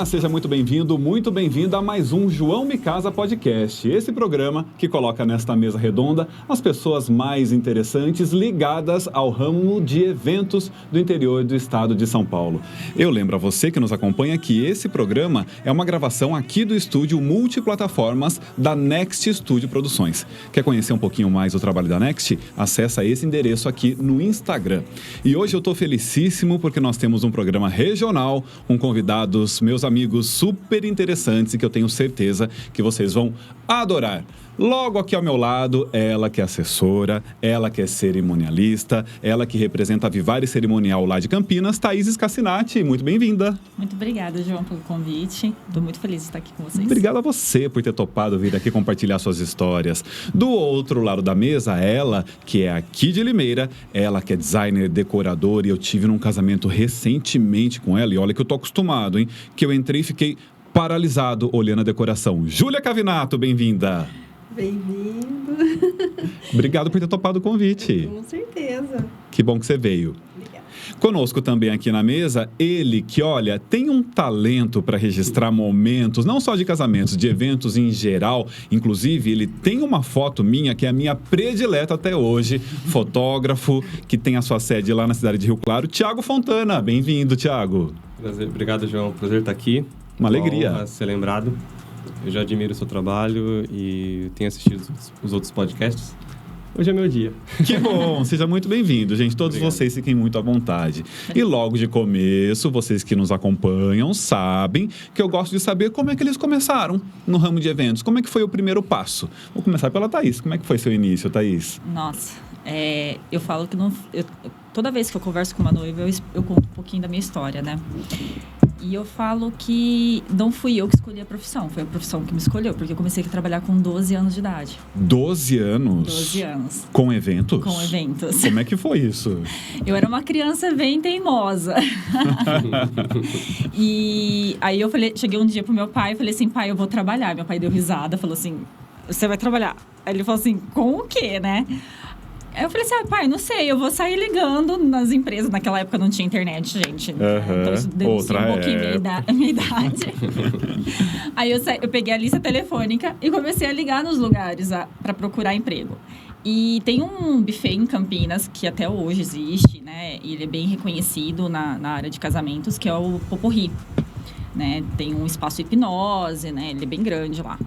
Olá, seja muito bem-vindo, muito bem-vinda a mais um João Me Casa Podcast. Esse programa que coloca nesta mesa redonda as pessoas mais interessantes ligadas ao ramo de eventos do interior do estado de São Paulo. Eu lembro a você que nos acompanha que esse programa é uma gravação aqui do estúdio multiplataformas da Next Studio Produções. Quer conhecer um pouquinho mais o trabalho da Next? Acessa esse endereço aqui no Instagram. E hoje eu estou felicíssimo porque nós temos um programa regional, um convidados, meus amigos super interessantes e que eu tenho certeza que vocês vão adorar. Logo aqui ao meu lado, ela que é assessora, ela que é cerimonialista, ela que representa a Vivari Cerimonial lá de Campinas, Thaís Scassinati. Muito bem-vinda. Muito obrigada, João, pelo convite. Estou muito feliz de estar aqui com vocês. Obrigado a você por ter topado vir aqui compartilhar suas histórias. Do outro lado da mesa, ela que é aqui de Limeira, ela que é designer, decoradora, e eu tive num casamento recentemente com ela, e olha que eu tô acostumado, hein? Que eu entrei e fiquei paralisado olhando a decoração. Júlia Cavinato, bem-vinda. Bem-vindo. Obrigado por ter topado o convite. Com certeza. Que bom que você veio. Obrigada. Conosco também aqui na mesa, ele que, olha, tem um talento para registrar momentos, não só de casamentos, de eventos em geral. Inclusive, ele tem uma foto minha, que é a minha predileta até hoje, fotógrafo, que tem a sua sede lá na cidade de Rio Claro, Thiago Fontana. Bem-vindo, Thiago. Prazer, obrigado, João. Prazer estar aqui. Uma alegria. Honra ser lembrado. Eu já admiro o seu trabalho e tenho assistido os outros podcasts. Hoje é meu dia. Que bom, seja muito bem-vindo, gente. Todos Obrigado. vocês fiquem muito à vontade. E logo de começo, vocês que nos acompanham sabem que eu gosto de saber como é que eles começaram no ramo de eventos. Como é que foi o primeiro passo? Vou começar pela Thaís. Como é que foi seu início, Thaís? Nossa, eu falo que toda vez que eu converso com uma noiva, eu conto um pouquinho da minha história, né? E eu falo que não fui eu que escolhi a profissão, foi a profissão que me escolheu, porque eu comecei a trabalhar com 12 anos de idade. 12 anos? 12 anos. Com eventos? Com eventos. Como é que foi isso? Eu era uma criança bem teimosa. E aí cheguei um dia pro meu pai e falei assim, pai, eu vou trabalhar. Meu pai deu risada, falou assim, você vai trabalhar? Aí ele falou assim, com o quê, né? Aí eu falei assim, pai, não sei, eu vou sair ligando nas empresas. Naquela época não tinha internet, gente. Então isso denuncia um pouquinho a minha idade. Aí eu peguei a lista telefônica e comecei a ligar nos lugares para procurar emprego. E tem um buffet em Campinas, que até hoje existe, né? E ele é bem reconhecido na área de casamentos, que é o Poporri, né? Tem um espaço hipnose, né? Ele é bem grande lá.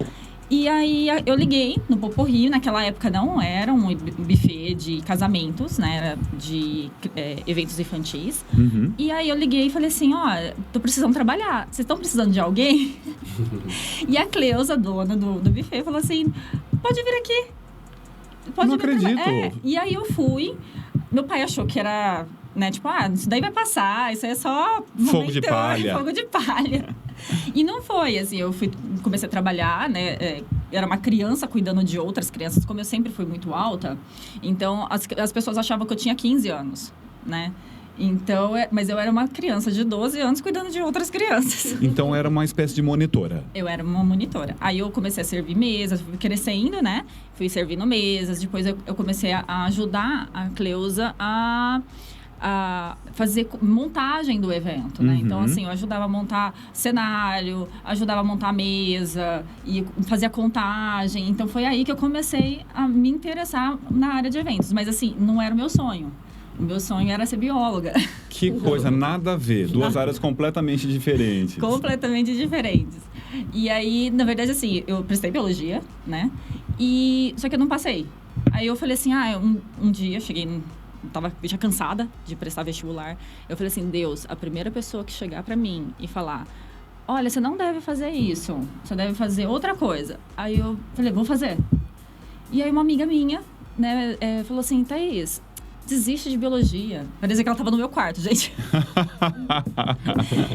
E aí eu liguei no Poporri, naquela época não era um buffet de casamentos, né? Era de eventos infantis. Uhum. E aí eu liguei e falei assim, tô precisando trabalhar, vocês estão precisando de alguém? E a Cleusa, dona do buffet, falou assim, pode vir aqui. Pode Não vir acredito. E aí eu fui, meu pai achou que era, né, tipo, isso daí vai passar, isso aí é só Fogo de palha. Fogo de palha. E não foi, assim, comecei a trabalhar, né, era uma criança cuidando de outras crianças, como eu sempre fui muito alta, então as pessoas achavam que eu tinha 15 anos, né, então, mas eu era uma criança de 12 anos cuidando de outras crianças. Então era uma espécie de monitora. Eu era uma monitora. Aí eu comecei a servir mesas, fui crescendo, né? Fui servindo mesas. Depois eu comecei a ajudar a Cleusa a fazer montagem do evento, né? Uhum. Então, assim, eu ajudava a montar cenário, ajudava a montar mesa e fazia contagem. Então, foi aí que eu comecei a me interessar na área de eventos. Mas, assim, não era o meu sonho. O meu sonho era ser bióloga. Que coisa, nada a ver. Duas áreas completamente diferentes. Completamente diferentes. E aí, na verdade, assim, eu prestei biologia, né? Só que eu não passei. Aí eu falei assim, um dia, eu tava já cansada de prestar vestibular. Eu falei assim, Deus, a primeira pessoa que chegar pra mim e falar, olha, você não deve fazer isso, você deve fazer outra coisa. Aí eu falei, vou fazer. E aí uma amiga minha, né, falou assim, Thaís, desiste de biologia. Parecia que ela tava no meu quarto, gente.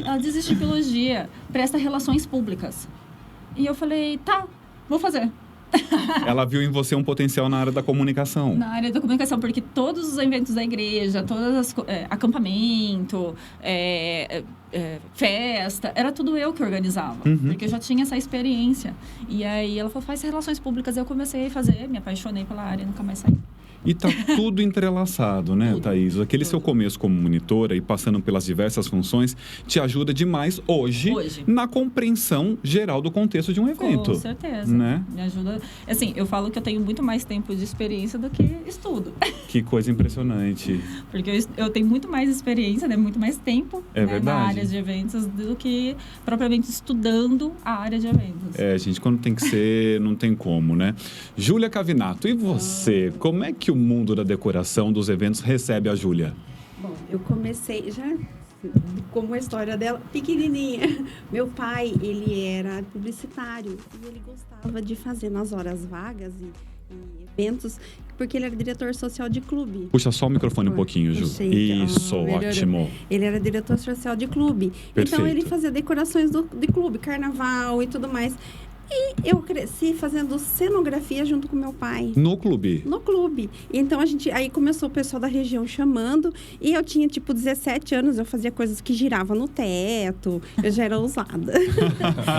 Ela desiste de biologia, presta relações públicas. E eu falei, tá, vou fazer. Ela viu em você um potencial na área da comunicação. Na área da comunicação, porque todos os eventos da igreja, acampamento, festa, era tudo eu que organizava. Uhum. Porque eu já tinha essa experiência. E aí ela falou, faz relações públicas. Eu comecei a fazer, me apaixonei pela área e nunca mais saí. E tá tudo entrelaçado, né, Thaís? Aquele seu começo como monitora e passando pelas diversas funções te ajuda demais hoje. Na compreensão geral do contexto de um evento. Com certeza. Né? Me ajuda. Assim, eu falo que eu tenho muito mais tempo de experiência do que estudo. Que coisa impressionante. Porque eu tenho muito mais experiência, né? Muito mais tempo na área de eventos do que propriamente estudando a área de eventos. Gente, quando tem que ser, não tem como, né? Júlia Cavinato, e você? Como é que o mundo da decoração dos eventos recebe a Júlia? Bom, eu comecei já como a história dela, pequenininha. Meu pai, ele era publicitário e ele gostava de fazer nas horas vagas e eventos, porque ele era diretor social de clube. Puxa só o microfone um pouquinho, Ju. Isso, ótimo. Ele era diretor social de clube. Perfeito. Então, ele fazia decorações de clube, carnaval e tudo mais. E eu cresci fazendo cenografia junto com meu pai. No clube? No clube. Então, aí começou o pessoal da região chamando. E eu tinha, 17 anos. Eu fazia coisas que giravam no teto. Eu já era ousada.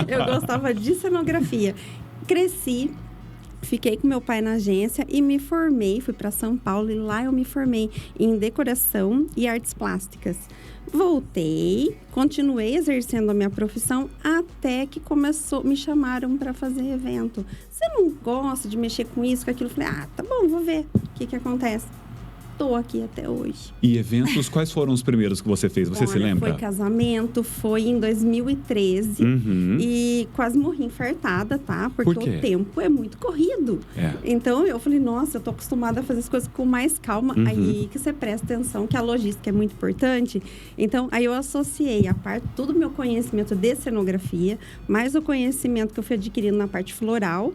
Eu gostava de cenografia. Cresci. Fiquei com meu pai na agência e me formei. Fui para São Paulo e lá eu me formei em decoração e artes plásticas. Voltei, continuei exercendo a minha profissão até que me chamaram para fazer evento. Você não gosta de mexer com isso, com aquilo? Eu falei, tá bom, vou ver o que acontece. Estou aqui até hoje. E eventos, quais foram os primeiros que você fez? Você se lembra? Foi casamento, foi em 2013. E quase morri infartada, tá? Porque o tempo é muito corrido. Então, eu falei, nossa, eu tô acostumada a fazer as coisas com mais calma. Aí que você presta atenção, que a logística é muito importante. Então, aí eu associei a parte, todo o meu conhecimento de cenografia, mais o conhecimento que eu fui adquirindo na parte floral.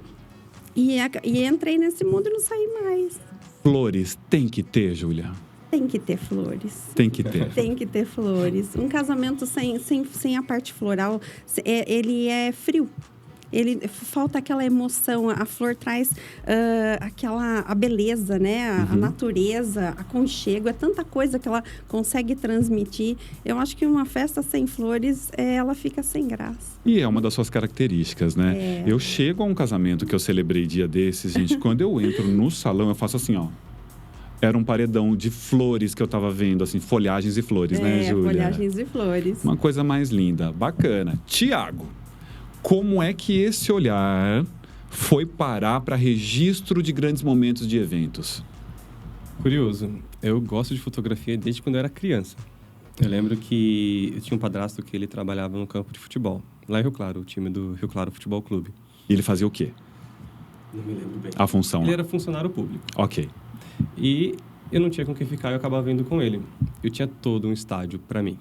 E entrei nesse mundo e não saí mais. Flores tem que ter, Júlia? Tem que ter flores. Tem que ter. Tem que ter flores. Um casamento sem a parte floral, ele é frio. Falta aquela emoção. A flor traz a beleza, né? A natureza, aconchego. É tanta coisa que ela consegue transmitir. Eu acho que uma festa sem flores, ela fica sem graça. E é uma das suas características, né? Eu chego a um casamento que eu celebrei dia desses, gente. Quando eu entro no salão, eu faço assim, ó. Era um paredão de flores que eu tava vendo, assim, folhagens e flores, né, Júlia? Folhagens e flores. Uma coisa mais linda, bacana. Tiago, como é que esse olhar foi parar para registro de grandes momentos de eventos? Curioso. Eu gosto de fotografia desde quando eu era criança. Eu lembro que eu tinha um padrasto que ele trabalhava no campo de futebol. Lá em Rio Claro, o time do Rio Claro Futebol Clube. E ele fazia o quê? Não me lembro bem. A função? Ele era funcionário público. Ok. E eu não tinha com quem ficar, eu acabava vindo com ele. Eu tinha todo um estádio para mim.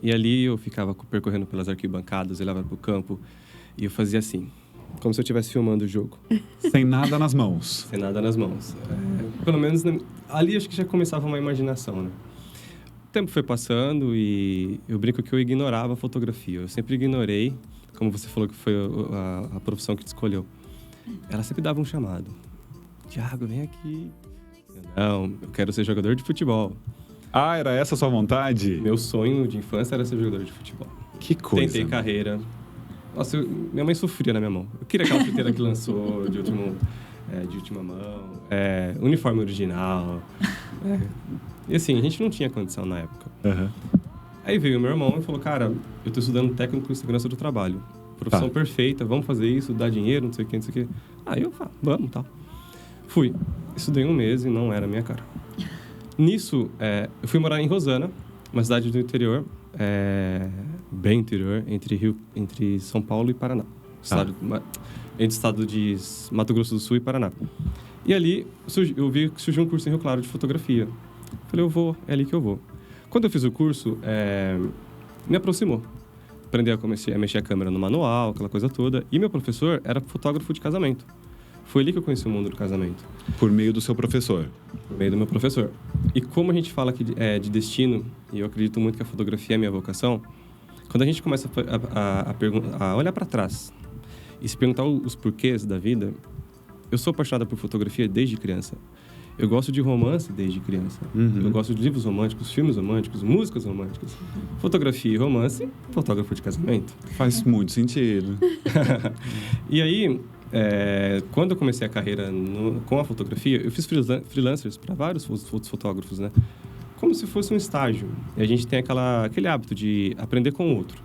E ali eu ficava percorrendo pelas arquibancadas, eu levava para o campo e eu fazia assim, como se eu estivesse filmando o jogo. Sem nada nas mãos. Sem nada nas mãos. Pelo menos ali acho que já começava uma imaginação, né? O tempo foi passando e eu brinco que eu ignorava a fotografia. Eu sempre ignorei, como você falou que foi a profissão que te escolheu. Ela sempre dava um chamado. Tiago, vem aqui. Não, eu quero ser jogador de futebol. Ah, era essa a sua vontade? Meu sonho de infância era ser jogador de futebol. Que coisa. Tentei carreira. Nossa, minha mãe sofria na minha mão. Eu queria aquela chuteira que lançou de última mão. Uniforme original. E assim, a gente não tinha condição na época. Aí veio o meu irmão e falou, cara, eu tô estudando técnico em segurança do trabalho. Profissão perfeita, vamos fazer isso, dá dinheiro, não sei o que, não sei o que. Aí eu falo, vamos, tal. Fui. Estudei 1 mês e não era a minha cara. Nisso, eu fui morar em Rosana, uma cidade do interior, bem interior, entre São Paulo e Paraná. Entre o estado de Mato Grosso do Sul e Paraná. E ali, eu vi que surgiu um curso em Rio Claro de fotografia. Falei, é ali que eu vou. Quando eu fiz o curso, me aproximou. Aprendi a mexer a câmera no manual, aquela coisa toda. E meu professor era fotógrafo de casamento. Foi ali que eu conheci o mundo do casamento. Por meio do seu professor? Por meio do meu professor. E como a gente fala aqui de destino, e eu acredito muito que a fotografia é a minha vocação, quando a gente começa a olhar para trás e se perguntar os porquês da vida, eu sou apaixonada por fotografia desde criança. Eu gosto de romance desde criança. Eu gosto de livros românticos, filmes românticos, músicas românticas. Fotografia e romance, fotógrafo de casamento. Faz muito sentido. E aí, quando eu comecei a carreira com a fotografia, eu fiz freelancers para vários fotógrafos, né? Como se fosse um estágio. E a gente tem aquele hábito de aprender com o outro.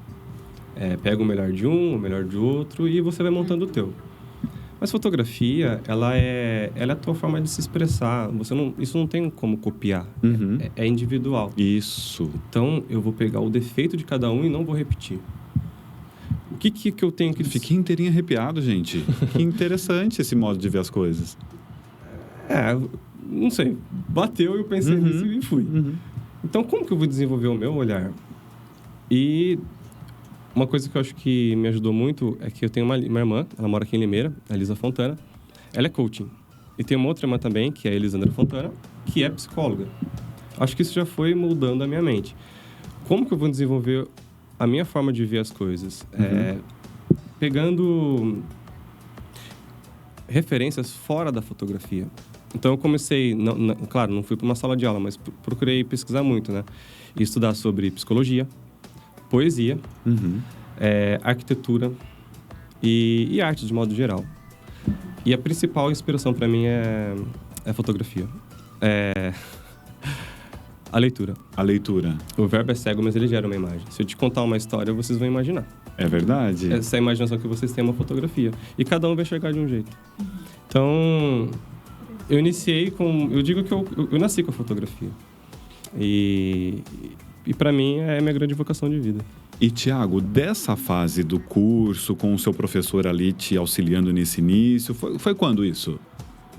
Pega o melhor de um, o melhor de outro e você vai montando o teu. Mas fotografia, ela é a tua forma de se expressar. Isso não tem como copiar. Uhum. É individual. Isso. Então, eu vou pegar o defeito de cada um e não vou repetir. O que eu tenho que... Fiquei inteirinho arrepiado, gente. Que interessante esse modo de ver as coisas. Não sei. Bateu e eu pensei nisso e fui. Uhum. Então, como que eu vou desenvolver o meu olhar? E uma coisa que eu acho que me ajudou muito é que eu tenho uma irmã, ela mora aqui em Limeira, a Elisa Fontana. Ela é coaching. E tem uma outra irmã também, que é a Elisandra Fontana, que é psicóloga. Acho que isso já foi moldando a minha mente. Como que eu vou desenvolver a minha forma de ver as coisas? Pegando referências fora da fotografia. Então, eu comecei... claro, não fui para uma sala de aula, mas procurei pesquisar muito, né? E estudar sobre psicologia, poesia, arquitetura e arte de modo geral. E a principal inspiração para mim é a fotografia. A leitura. A leitura. O verbo é cego, mas ele gera uma imagem. Se eu te contar uma história, vocês vão imaginar. É verdade. Essa imaginação que vocês têm é uma fotografia. E cada um vai enxergar de um jeito. Então, eu iniciei com... Eu digo que eu nasci com a fotografia. E para mim, é a minha grande vocação de vida. E, Tiago, dessa fase do curso, com o seu professor ali te auxiliando nesse início, foi quando isso?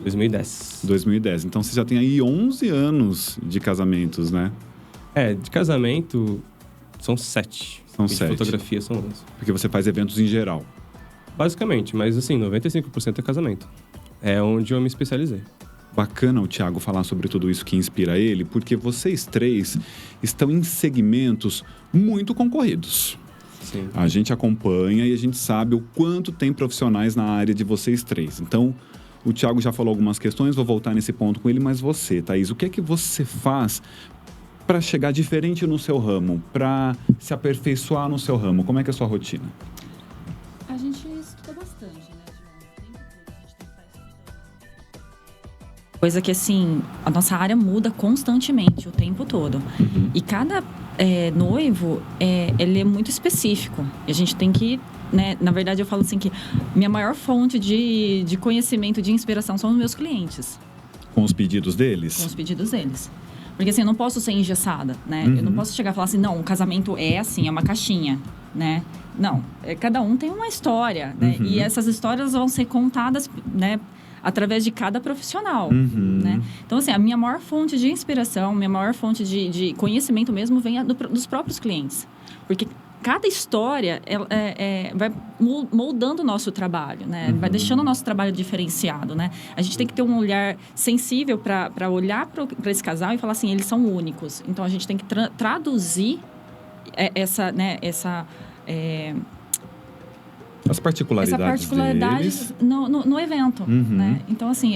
2010. 2010. Então, você já tem aí 11 anos de casamentos, né? De casamento, são 7. São de 7. Fotografia são 11. Porque você faz eventos em geral. Basicamente, mas assim, 95% é casamento. É onde eu me especializei. Bacana o Tiago falar sobre tudo isso que inspira ele, porque vocês três estão em segmentos muito concorridos. Sim. A gente acompanha e a gente sabe o quanto tem profissionais na área de vocês três. Então, o Tiago já falou algumas questões, vou voltar nesse ponto com ele, mas você, Thaís, o que é que você faz para chegar diferente no seu ramo, para se aperfeiçoar no seu ramo? Como é que é a sua rotina? A gente estuda bastante, né, João? O tempo todo a gente tem que estar estudando. Coisa que, assim, a nossa área muda constantemente, o tempo todo. E cada noivo, ele é muito específico. E a gente tem que, né, na verdade, eu falo assim que minha maior fonte de conhecimento, de inspiração são os meus clientes. Com os pedidos deles? Com os pedidos deles. Porque, assim, eu não posso ser engessada, né? Eu não posso chegar e falar assim, não, um casamento é assim, é uma caixinha, né? Não, cada um tem uma história, né? E essas histórias vão ser contadas, né, através de cada profissional, né? Então, assim, a minha maior fonte de inspiração, minha maior fonte de conhecimento mesmo vem dos próprios clientes. Porque cada história vai moldando o nosso trabalho, né? Vai deixando o nosso trabalho diferenciado, né? A gente tem que ter um olhar sensível para olhar para esse casal e falar assim, eles são únicos. Então, a gente tem que traduzir as particularidades deles no evento, né? Então, assim,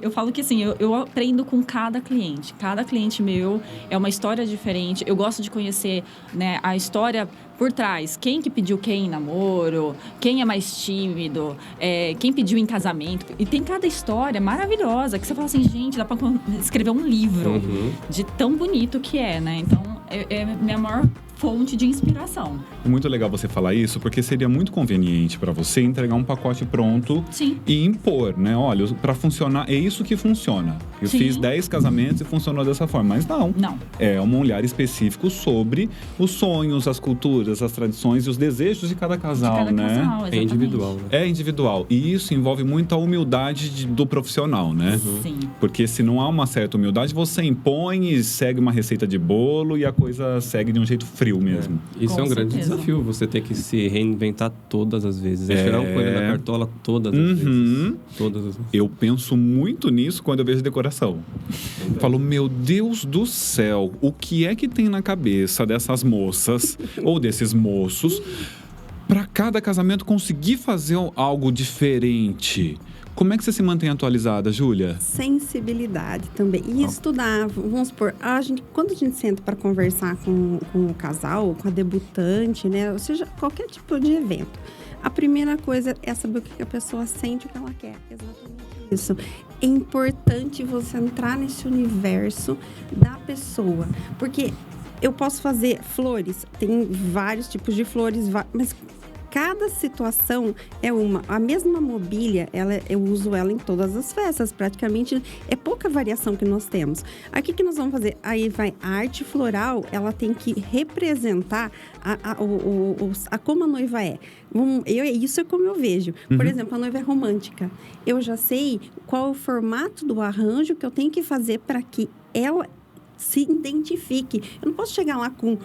eu falo que, assim, eu aprendo com cada cliente. Cada cliente meu é uma história diferente. Eu gosto de conhecer, né, a história por trás. Quem que pediu quem em namoro, quem é mais tímido, quem pediu em casamento. E tem cada história maravilhosa que você fala assim, gente, dá pra escrever um livro de tão bonito que é, né? Então, é minha maior fonte de inspiração. É muito legal você falar isso, porque seria muito conveniente para você entregar um pacote pronto e impor, né? Olha, para funcionar, é isso que funciona. Eu fiz 10 casamentos e funcionou dessa forma. Mas não. É um olhar específico sobre os sonhos, as culturas, as tradições e os desejos de cada casal, né? Casal, é individual, né? É individual. E isso envolve muita humildade do profissional, né? Sim. Porque se não há uma certa humildade, você impõe e segue uma receita de bolo e a coisa segue de um jeito frio mesmo. Isso Com é um grande certeza. desafio, você ter que se reinventar todas as vezes. Tirar um coelho da cartola todas as vezes. Todas as vezes. Eu penso muito nisso quando eu vejo decoração. Eu falo, meu Deus do céu, o que é que tem na cabeça dessas moças ou desses moços para cada casamento conseguir fazer algo diferente? Como é que você se mantém atualizada, Júlia? Sensibilidade também. E estudar, vamos supor, quando a gente senta para conversar com o casal, com a debutante, né? Ou seja, qualquer tipo de evento. A primeira coisa é saber o que a pessoa sente, o que ela quer. Exatamente isso. É importante você entrar nesse universo da pessoa. Porque eu posso fazer flores, tem vários tipos de flores, mas cada situação é uma. A mesma mobília, eu uso ela em todas as festas, praticamente. É pouca variação que nós temos. Aí, o que nós vamos fazer? Aí vai a arte floral, ela tem que representar como a noiva é. Isso é como eu vejo. Por exemplo, a noiva é romântica. Eu já sei qual é o formato do arranjo que eu tenho que fazer para que ela se identifique. Eu não posso chegar lá com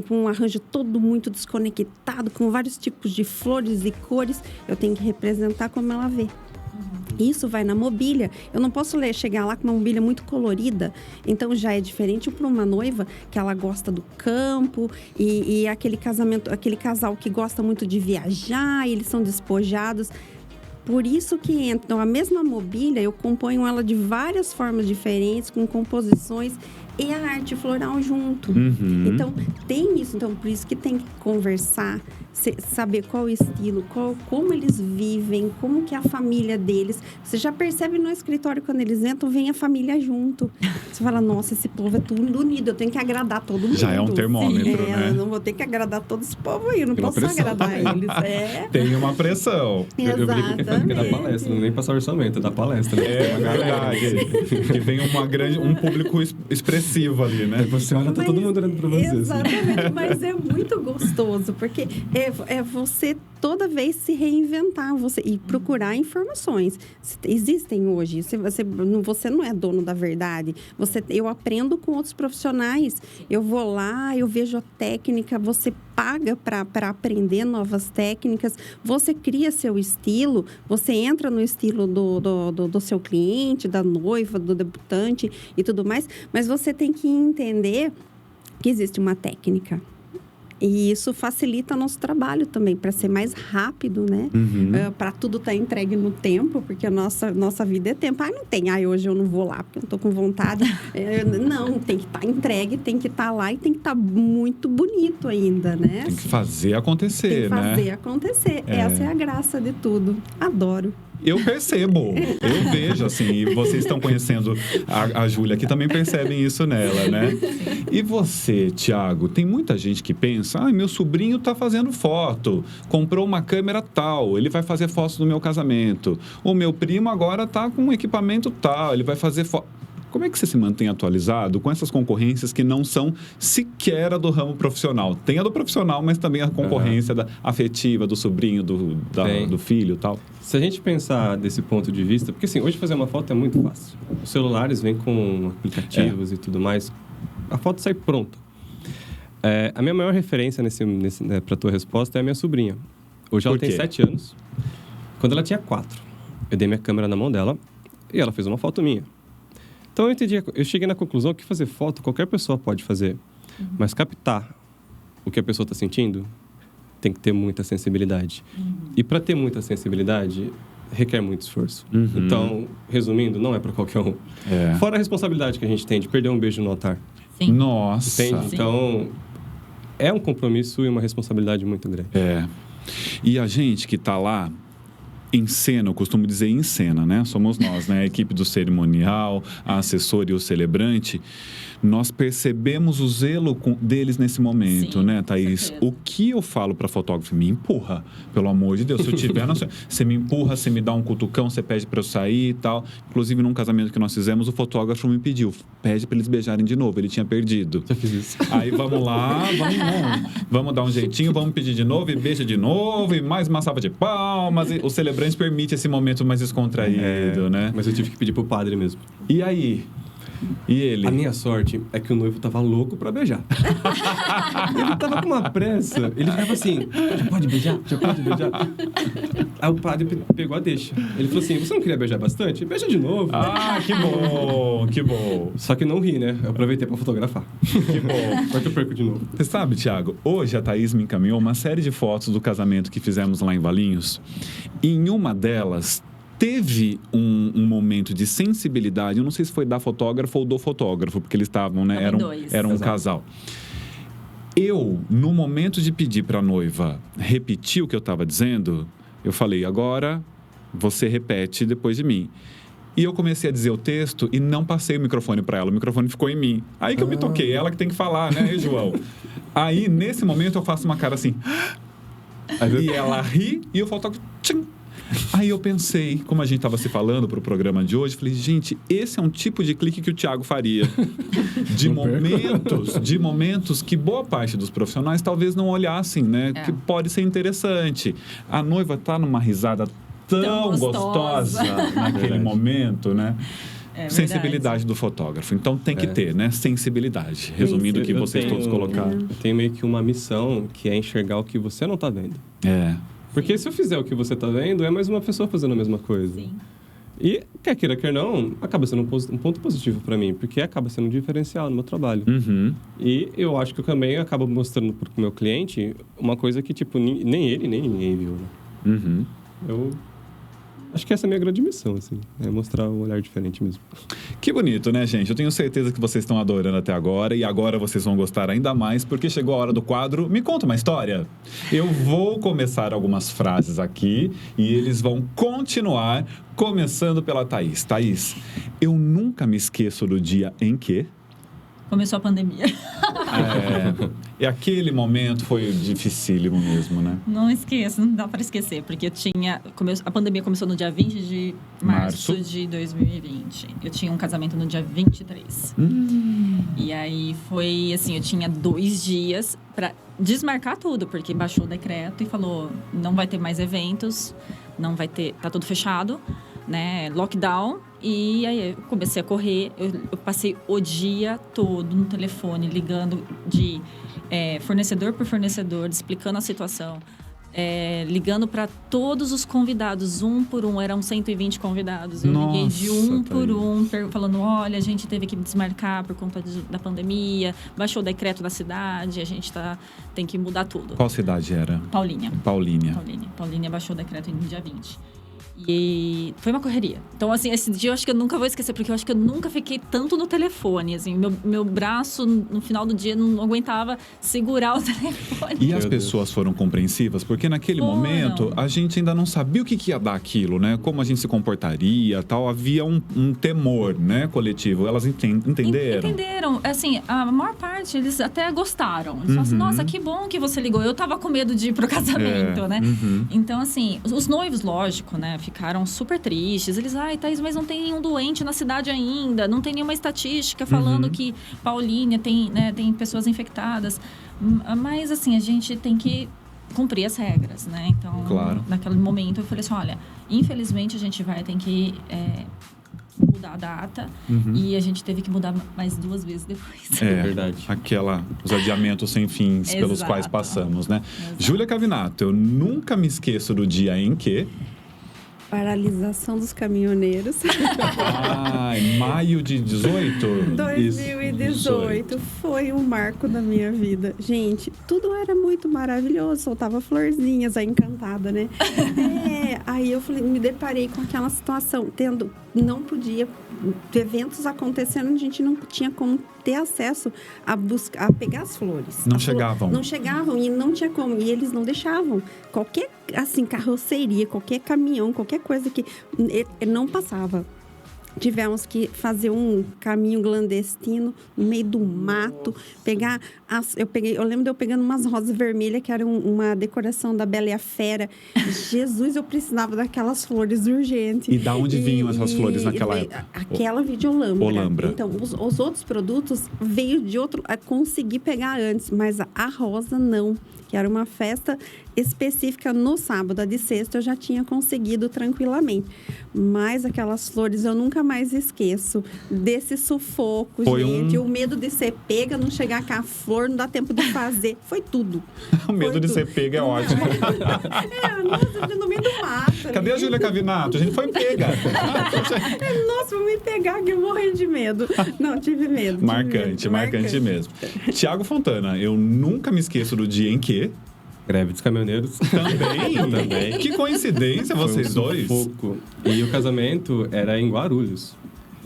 um arranjo todo muito desconectado, com vários tipos de flores e cores. Eu tenho que representar como ela vê. Isso vai na mobília. Eu não posso chegar lá com uma mobília muito colorida. Então, já é diferente para uma noiva que ela gosta do campo e aquele casal que gosta muito de viajar, e eles são despojados. Por isso que entra. Então, a mesma mobília, eu componho ela de várias formas diferentes, com composições e a arte floral junto. Então, tem isso. Então, por isso que tem que conversar, saber qual o estilo, como eles vivem, como que é a família deles. Você já percebe no escritório, quando eles entram, vem a família junto. Você fala, nossa, esse povo é tudo unido, eu tenho que agradar todo mundo. Já é um termômetro, né? Eu não vou ter que agradar todo esse povo aí, eu não posso agradar eles. Tem uma pressão. Eu brinco que é da palestra, não é nem passar orçamento, é da palestra. Né? É verdade. Que vem um público expressivo ali, né? Você olha, tá todo mundo olhando pra você. Exatamente, mas é muito gostoso, porque é você toda vez se reinventar e procurar informações. Existem hoje, você não é dono da verdade. Eu aprendo com outros profissionais, eu vou lá, eu vejo a técnica, você paga para aprender novas técnicas, você cria seu estilo, você entra no estilo do seu cliente, da noiva, do debutante e tudo mais, mas você tem que entender que existe uma técnica. E isso facilita nosso trabalho também, para ser mais rápido, né? Para tudo estar entregue no tempo, porque a nossa vida é tempo. Não tem, hoje eu não vou lá porque eu não estou com vontade. Não, tem que estar entregue, tem que estar lá e tem que estar muito bonito ainda, né? Tem que fazer acontecer, né? Tem que fazer acontecer. Essa é a graça de tudo. Adoro. Eu percebo, eu vejo, assim, e vocês estão conhecendo a Júlia aqui, também percebem isso nela, né? E você, Thiago, tem muita gente que pensa, meu sobrinho tá fazendo foto, comprou uma câmera tal, ele vai fazer fotos do meu casamento. O meu primo agora tá com um equipamento tal, ele vai fazer foto. Como é que você se mantém atualizado com essas concorrências que não são sequer a do ramo profissional? Tem a do profissional, mas também a concorrência afetiva do sobrinho, do filho e tal. Se a gente pensar desse ponto de vista... Porque, assim, hoje fazer uma foto é muito fácil. Os celulares vêm com aplicativos e tudo mais. A foto sai pronta. A minha maior referência para a tua resposta é a minha sobrinha. Hoje ela tem 7 anos. Quando ela tinha 4, eu dei minha câmera na mão dela e ela fez uma foto minha. Então, eu cheguei na conclusão que fazer foto qualquer pessoa pode fazer. Mas captar o que a pessoa está sentindo tem que ter muita sensibilidade. E para ter muita sensibilidade, requer muito esforço. Então, resumindo, não é para qualquer um. Fora a responsabilidade que a gente tem de perder um beijo no altar. Sim. Nossa! Entende? Então, é um compromisso e uma responsabilidade muito grande. E a gente que está lá, em cena, eu costumo dizer em cena, né? Somos nós, né? A equipe do cerimonial, a assessora e o celebrante. Nós percebemos o zelo deles nesse momento, né, Thaís? O que eu falo para fotógrafo? Me empurra, pelo amor de Deus. Se eu tiver, você me empurra, você me dá um cutucão, você pede para eu sair e tal. Inclusive, num casamento que nós fizemos, o fotógrafo me pediu, pede para eles beijarem de novo. Ele tinha perdido. Já fiz isso. Aí vamos lá, vamos dar um jeitinho, vamos pedir de novo e beija de novo e mais uma salva de palmas. E o celebrante permite esse momento mais descontraído, né? Mas eu tive que pedir pro padre mesmo. E aí? E ele? A minha sorte é que o noivo tava louco pra beijar. Ele tava com uma pressa. Ele ficava assim, já pode beijar? Já pode beijar? Aí o padre pegou a deixa. Ele falou assim, você não queria beijar bastante? Beija de novo. Ah, que bom, que bom. Só que não ri, né? Eu aproveitei pra fotografar. Que bom. Porque eu perco de novo. Você sabe, Thiago, hoje a Thaís me encaminhou uma série de fotos do casamento que fizemos lá em Valinhos. E em uma delas, teve um momento de sensibilidade, eu não sei se foi da fotógrafa ou do fotógrafo, porque eles estavam, né? Era um casal. Eu, no momento de pedir para a noiva repetir o que eu estava dizendo, eu falei, agora você repete depois de mim. E eu comecei a dizer o texto e não passei o microfone para ela. O microfone ficou em mim. Aí que eu me toquei. Ela que tem que falar, né, João? Aí, nesse momento, eu faço uma cara assim. E ela ri e o fotógrafo... Tchim. Aí eu pensei, como a gente estava se falando para o programa de hoje, falei, gente, esse é um tipo de clique que o Thiago faria. De momentos que boa parte dos profissionais talvez não olhassem, né? Que pode ser interessante. A noiva tá numa risada tão gostosa naquele momento, né? Sensibilidade do fotógrafo. Então tem que ter, né? Sensibilidade. Resumindo o que vocês todos colocaram. Eu tenho meio que uma missão que é enxergar o que você não tá vendo. Porque se eu fizer o que você tá vendo, é mais uma pessoa fazendo a mesma coisa. Sim. E, quer queira, quer não, acaba sendo um ponto positivo para mim, porque acaba sendo um diferencial no meu trabalho. E eu acho que eu também acabo mostrando pro meu cliente uma coisa que, tipo, nem ele, nem ninguém viu, né? Eu acho que essa é a minha grande missão, assim. É mostrar um olhar diferente mesmo. Que bonito, né, gente? Eu tenho certeza que vocês estão adorando até agora. E agora vocês vão gostar ainda mais, porque chegou a hora do quadro Me Conta uma História. Eu vou começar algumas frases aqui e eles vão continuar, começando pela Thaís. Thaís, eu nunca me esqueço do dia em que... Começou a pandemia. E aquele momento foi dificílimo mesmo, né? Não esqueço, não dá para esquecer, porque a pandemia começou no dia 20 de março de 2020. Eu tinha um casamento no dia 23. E aí foi assim, eu tinha 2 dias para desmarcar tudo, porque baixou o decreto e falou, não vai ter mais eventos, não vai ter, tá tudo fechado, né? Lockdown. E aí eu comecei a correr, eu passei o dia todo no telefone, ligando de fornecedor por fornecedor, explicando a situação, ligando para todos os convidados, um por um, eram 120 convidados. Eu liguei de um por um, falando, olha, a gente teve que desmarcar por conta da pandemia, baixou o decreto da cidade, a gente tem que mudar tudo. Qual cidade era? Paulínia. Paulínia baixou o decreto em dia 20. E foi uma correria. Então, assim, esse dia eu acho que eu nunca vou esquecer, porque eu acho que eu nunca fiquei tanto no telefone, assim. Meu braço, no final do dia, não aguentava segurar o telefone. E as pessoas foram compreensivas? Porque naquele momento, a gente ainda não sabia o que ia dar aquilo, né? Como a gente se comportaria, tal. Havia um temor, né, coletivo. Elas entenderam? Entenderam. Assim, a maior parte, eles até gostaram. Eles falaram assim, nossa, que bom que você ligou. Eu tava com medo de ir pro casamento, né? Então, assim, os noivos, lógico, né? Ficaram super tristes. Eles, Thaís, mas não tem nenhum doente na cidade ainda. Não tem nenhuma estatística falando que Paulínia tem pessoas infectadas. Mas, assim, a gente tem que cumprir as regras, né? Então, naquele momento, eu falei assim, olha, infelizmente a gente vai ter que mudar a data. E a gente teve que mudar mais 2 vezes depois. Verdade. Os adiamentos sem fins pelos quais passamos, né? Júlia Cavinato, eu nunca me esqueço do dia em que... Paralisação dos caminhoneiros. Maio de 18? 2018 foi um marco da minha vida. Gente, tudo era muito maravilhoso. Soltava florzinhas, a encantada, né? Aí eu me deparei com aquela situação. Não podia... Eventos acontecendo, a gente não tinha como ter acesso a pegar as flores. Não chegavam. Não chegavam e não tinha como. E eles não deixavam. Qualquer, assim, carroceria, qualquer caminhão, qualquer coisa que não passava. Tivemos que fazer um caminho clandestino no meio do mato, eu lembro de eu pegando umas rosas vermelhas, que era uma decoração da Bela e a Fera. Jesus, eu precisava daquelas flores urgentes. E da onde vinham essas flores naquela época? Aquela veio de Olambra. Então, os outros produtos veio de outro, consegui pegar antes, mas a rosa não, que era uma festa específica no sábado. A de sexta eu já tinha conseguido tranquilamente. Mas aquelas flores eu nunca mais esqueço. Desse sufoco, gente. O medo de ser pega, não chegar com a flor, não dá tempo de fazer. Foi tudo. O medo de ser pega é ótimo. Nossa, no meio do mato. Cadê a Júlia Cavinato? A gente foi pega. Nossa, vou me pegar que eu morri de medo. Não, tive medo. Marcante mesmo. Tiago Fontana, eu nunca me esqueço do dia em que... Greve dos caminhoneiros. Também? Que coincidência, vocês dois. Pouco. E o casamento era em Guarulhos.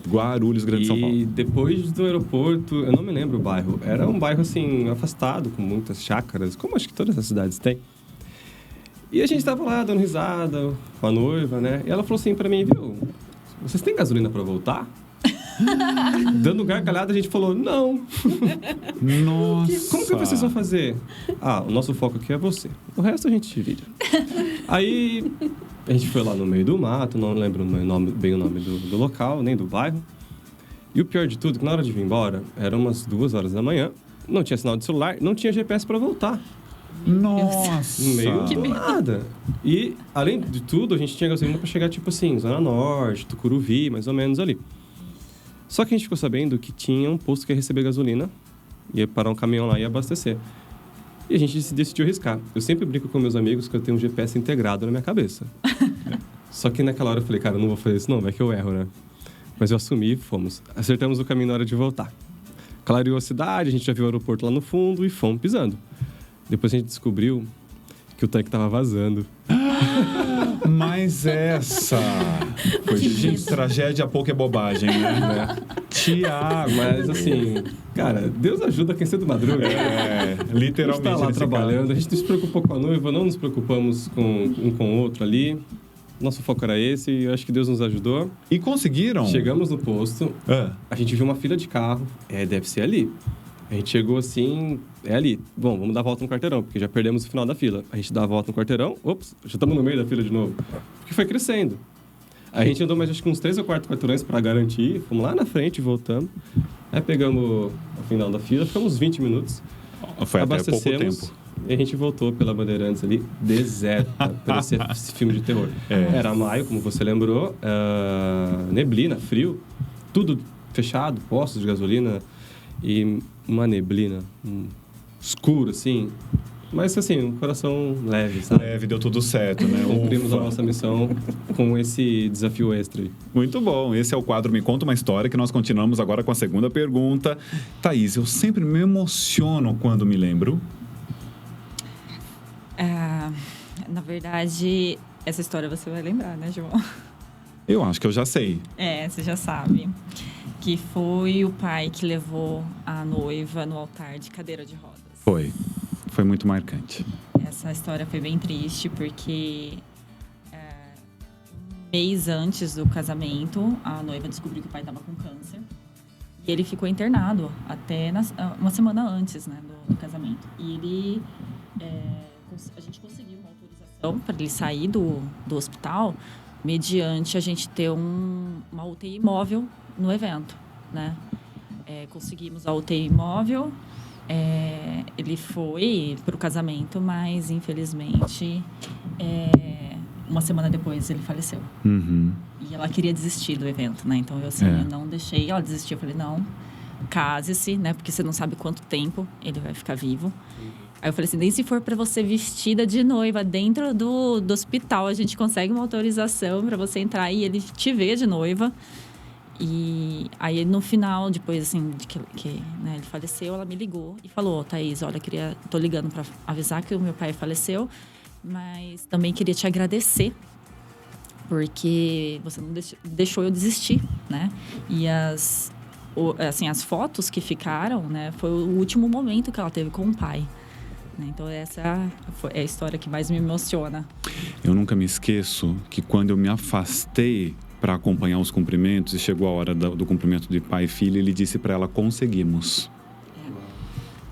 Guarulhos, Grande São Paulo. E depois do aeroporto, eu não me lembro o bairro. Era um bairro, assim, afastado, com muitas chácaras, como acho que todas as cidades têm. E a gente tava lá, dando risada, com a noiva, né? E ela falou assim pra mim, viu, vocês têm gasolina pra voltar? Dando gargalhada, a gente falou, não. Nossa! Como que vocês vão fazer? O nosso foco aqui é você. O resto a gente divide. Aí, a gente foi lá no meio do mato, não lembro bem o nome do local, nem do bairro. E o pior de tudo, que na hora de vir embora, eram umas 2 horas da manhã, não tinha sinal de celular, não tinha GPS pra voltar. Nossa! No meio do nada. E, além de tudo, a gente tinha gasolina pra chegar, tipo assim, Zona Norte, Tucuruvi, mais ou menos ali. Só que a gente ficou sabendo que tinha um posto que ia receber gasolina, ia parar um caminhão lá e ia abastecer. E a gente decidiu arriscar. Eu sempre brinco com meus amigos que eu tenho um GPS integrado na minha cabeça. Só que naquela hora eu falei, cara, eu não vou fazer isso não, vai que eu erro, né? Mas eu assumi e fomos. Acertamos o caminho na hora de voltar. Clareou a cidade, a gente já viu o aeroporto lá no fundo e fomos pisando. Depois a gente descobriu que o tanque tava vazando. Mas essa... Foi, gente, tragédia pouco é bobagem, né? Tiago. Mas assim, cara, Deus ajuda quem cedo madruga. Literalmente. A gente tá lá trabalhando, a gente não se preocupou com a noiva, não nos preocupamos um com o outro ali. Nosso foco era esse e eu acho que Deus nos ajudou. E conseguiram? Chegamos no posto, a gente viu uma fila de carro, deve ser ali. A gente chegou assim, é ali. Bom, vamos dar a volta no quarteirão, porque já perdemos o final da fila. A gente dá a volta no quarteirão, ops, já estamos no meio da fila de novo. Porque foi crescendo. A gente andou mais acho que uns 3 ou 4 quarteirões para garantir, fomos lá na frente e voltamos. Aí pegamos o final da fila, ficamos uns 20 minutos. Foi até pouco tempo. E a gente voltou pela Bandeirantes ali, deserta, parecia esse filme de terror. Era maio, como você lembrou, neblina, frio, tudo fechado, postos de gasolina e uma neblina escuro, assim. Mas, assim, um coração leve, sabe? Leve, deu tudo certo, né? Cumprimos a nossa missão com esse desafio extra aí. Muito bom. Esse é o quadro Me Conta Uma História, que nós continuamos agora com a segunda pergunta. Thaís, eu sempre me emociono quando me lembro. Na verdade, essa história você vai lembrar, né, João? Eu acho que eu já sei. Você já sabe. Que foi o pai que levou a noiva no altar de cadeira de rodas. Foi muito marcante. Essa história foi bem triste, porque um mês antes do casamento, a noiva descobriu que o pai estava com câncer. E ele ficou internado até uma semana antes, né, do casamento. E a gente conseguiu uma autorização para ele sair do hospital, mediante a gente ter uma UTI móvel no evento, né? Conseguimos a UTI móvel. Ele foi para o casamento, mas infelizmente uma semana depois ele faleceu. Uhum. E ela queria desistir do evento, né? Então eu não deixei ela desistir. Eu falei, não, case-se, né? Porque você não sabe quanto tempo ele vai ficar vivo. Aí eu falei assim, nem se for para você vestida de noiva dentro do hospital, a gente consegue uma autorização para você entrar e ele te ver de noiva. E aí, no final, depois, assim, de que né, ele faleceu, ela me ligou e falou, Thaís, olha, tô ligando para avisar que o meu pai faleceu, mas também queria te agradecer, porque você não deixou eu desistir, né? E as fotos que ficaram, né, foi o último momento que ela teve com o pai. Então, essa é a história que mais me emociona. Eu nunca me esqueço que quando eu me afastei para acompanhar os cumprimentos e chegou a hora do cumprimento de pai e filha, ele disse para ela, conseguimos.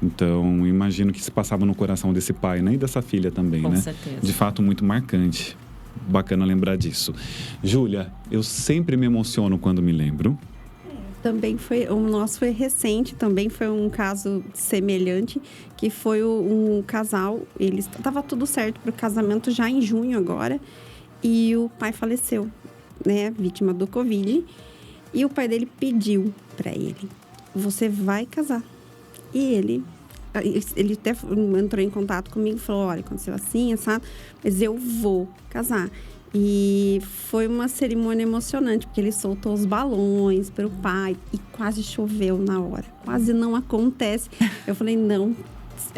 Então, imagino que se passava no coração desse pai, né? E dessa filha também, com né? certeza. De fato, muito marcante. Bacana lembrar disso. Júlia, eu sempre me emociono quando me lembro. Também o nosso foi recente, também foi um caso semelhante, que foi um casal, estava tudo certo para o casamento já em junho agora, e o pai faleceu, né, vítima do Covid, e o pai dele pediu para ele, você vai casar. E ele até entrou em contato comigo e falou, olha, aconteceu assim, sabe? Mas eu vou casar. E foi uma cerimônia emocionante, porque ele soltou os balões para o pai e quase choveu na hora. Quase não acontece. Eu falei, não,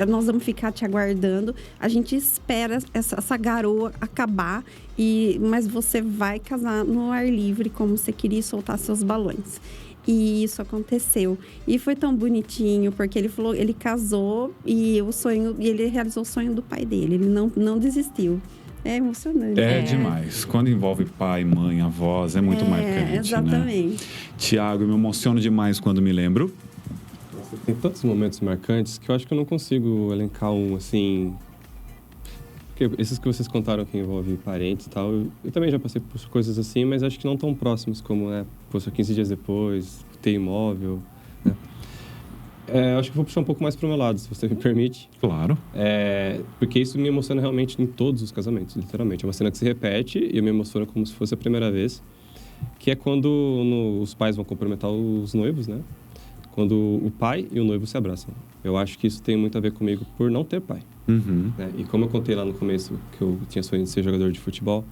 nós vamos ficar te aguardando. A gente espera essa garoa acabar, mas você vai casar no ar livre, como você queria, soltar seus balões. E isso aconteceu. E foi tão bonitinho, porque ele casou e ele realizou o sonho do pai dele. Ele não desistiu. É emocionante. É demais. Quando envolve pai, mãe, avós, é muito marcante, exatamente. Né? Tiago, eu me emociono demais quando me lembro. Nossa, tem tantos momentos marcantes que eu acho que eu não consigo elencar um, assim... Porque esses que vocês contaram que envolvem parentes e tal, eu também já passei por coisas assim, mas acho que não tão próximos como, né? Só 15 dias depois, ter imóvel, né? Acho que vou puxar um pouco mais pro meu lado, se você me permite. Claro. Porque isso me emociona realmente em todos os casamentos, literalmente. É uma cena que se repete e eu me emociono como se fosse a primeira vez. Que é quando os pais vão cumprimentar os noivos, né? Quando o pai e o noivo se abraçam. Eu acho que isso tem muito a ver comigo por não ter pai. Uhum. Né? E como eu contei lá no começo que eu tinha sonho de ser jogador de futebol,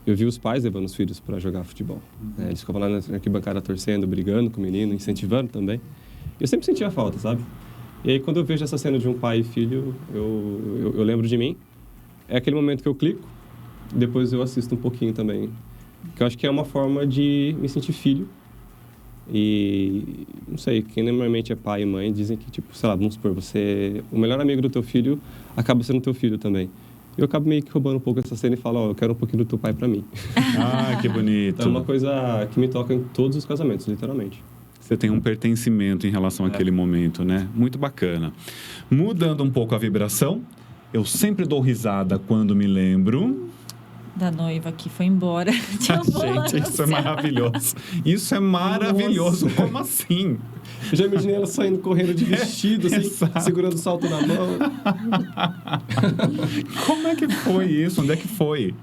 eu vi os pais levando os filhos para jogar futebol. Né? Eles ficavam lá na arquibancada torcendo, brigando com o menino, incentivando também. Eu sempre sentia falta, sabe? E aí, quando eu vejo essa cena de um pai e filho, eu lembro de mim. É aquele momento que eu clico, depois eu assisto um pouquinho também. Que eu acho que é uma forma de me sentir filho. E, não sei, quem normalmente é pai e mãe dizem que, tipo, sei lá, vamos supor, o melhor amigo do teu filho acaba sendo teu filho também. Eu acabo meio que roubando um pouco essa cena e falo, eu quero um pouquinho do teu pai pra mim. Ah, que bonito. Então, é uma coisa que me toca em todos os casamentos, literalmente. Você tem um pertencimento em relação àquele momento, né? Muito bacana. Mudando um pouco a vibração, eu sempre dou risada quando me lembro... Da noiva que foi embora. Gente, isso é maravilhoso. Isso é maravilhoso. Nossa. Como assim? Eu já imaginei ela saindo correndo de vestido, assim, segurando o salto na mão. Como é que foi isso? Onde é que foi?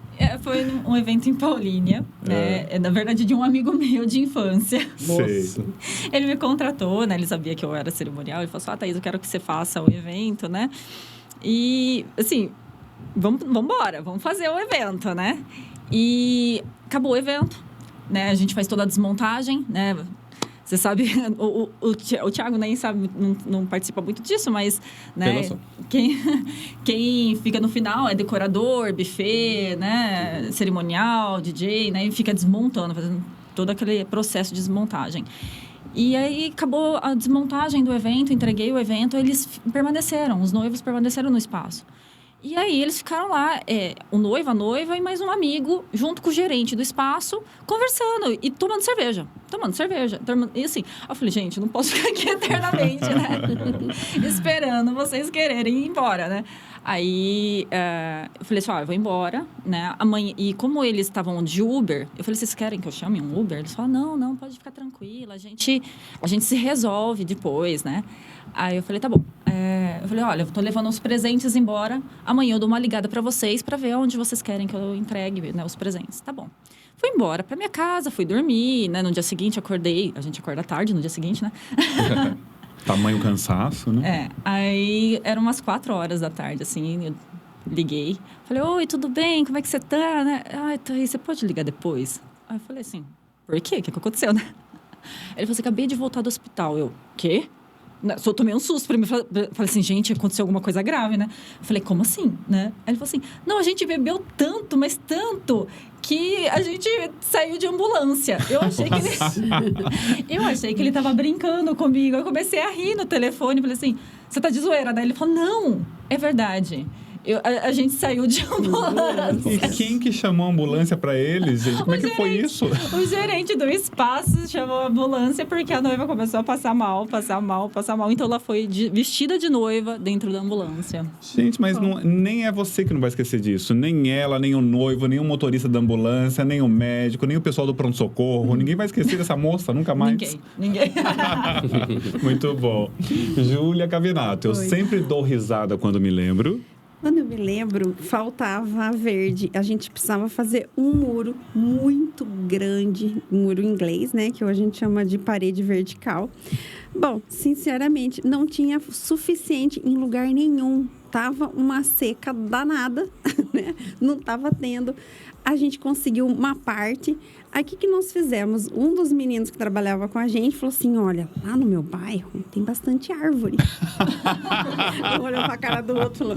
Foi um evento em Paulínia, né? Na verdade, de um amigo meu de infância. Nossa. Ele me contratou, né? Ele sabia que eu era cerimonial. Ele falou assim, Thaís, eu quero que você faça o evento, né? E, assim... Vamos embora, vamos fazer o evento, né? E acabou o evento, né? A gente faz toda a desmontagem, né? Você sabe, o Thiago nem sabe, não participa muito disso, mas, né? Quem fica no final é decorador, buffet, né? Cerimonial, DJ, né? E fica desmontando, fazendo todo aquele processo de desmontagem. E aí, acabou a desmontagem do evento, entreguei o evento, eles permaneceram, os noivos permaneceram no espaço. E aí, eles ficaram lá, o noivo, a noiva e mais um amigo, junto com o gerente do espaço, conversando e tomando cerveja. E assim, eu falei, gente, não posso ficar aqui eternamente, né? Esperando vocês quererem ir embora, né? Aí, eu falei assim, eu vou embora, né? Amanhã, e como eles estavam de Uber, eu falei, vocês querem que eu chame um Uber? Eles falaram, não, pode ficar tranquila, a gente se resolve depois, né? Aí eu falei, tá bom. Eu falei, olha, eu tô levando os presentes embora, amanhã eu dou uma ligada pra vocês pra ver onde vocês querem que eu entregue, né, os presentes. Tá bom. Fui embora pra minha casa, fui dormir, né? No dia seguinte, acordei, a gente acorda tarde no dia seguinte, né? Tamanho cansaço, né? Aí eram umas 4 horas da tarde, assim, eu liguei. Falei, oi, tudo bem? Como é que você tá, né? Thaís, você pode ligar depois? Aí eu falei assim, por quê? O que aconteceu, né? Ele falou assim, acabei de voltar do hospital. Eu, quê? Só tomei um susto pra mim. Falei assim, gente, aconteceu alguma coisa grave, né? Eu falei, como assim, né? Aí ele falou assim, não, a gente bebeu tanto, mas tanto, que a gente saiu de ambulância. Eu achei que ele tava brincando comigo. Eu comecei a rir no telefone. Falei assim, você tá de zoeira, né? Ele falou, não, é verdade. A gente saiu de ambulância. E quem que chamou a ambulância pra eles, gente? Como é que foi isso? O gerente do espaço chamou a ambulância porque a noiva começou a passar mal. Então, ela foi vestida de noiva dentro da ambulância. Gente, mas nem é você que não vai esquecer disso. Nem ela, nem o noivo, nem o motorista da ambulância, nem o médico, nem o pessoal do pronto-socorro. Ninguém vai esquecer dessa moça, nunca mais. Ninguém. Muito bom. Júlia Cavinato, eu sempre dou risada quando me lembro. Quando eu me lembro, faltava verde. A gente precisava fazer um muro muito grande, um muro inglês, né? Que a gente chama de parede vertical. Bom, sinceramente, não tinha suficiente em lugar nenhum. Tava uma seca danada, né? Não tava tendo. A gente conseguiu uma parte. Aí, o que nós fizemos? Um dos meninos que trabalhava com a gente falou assim, olha, lá no meu bairro tem bastante árvore. Um olhou pra cara do outro, falou,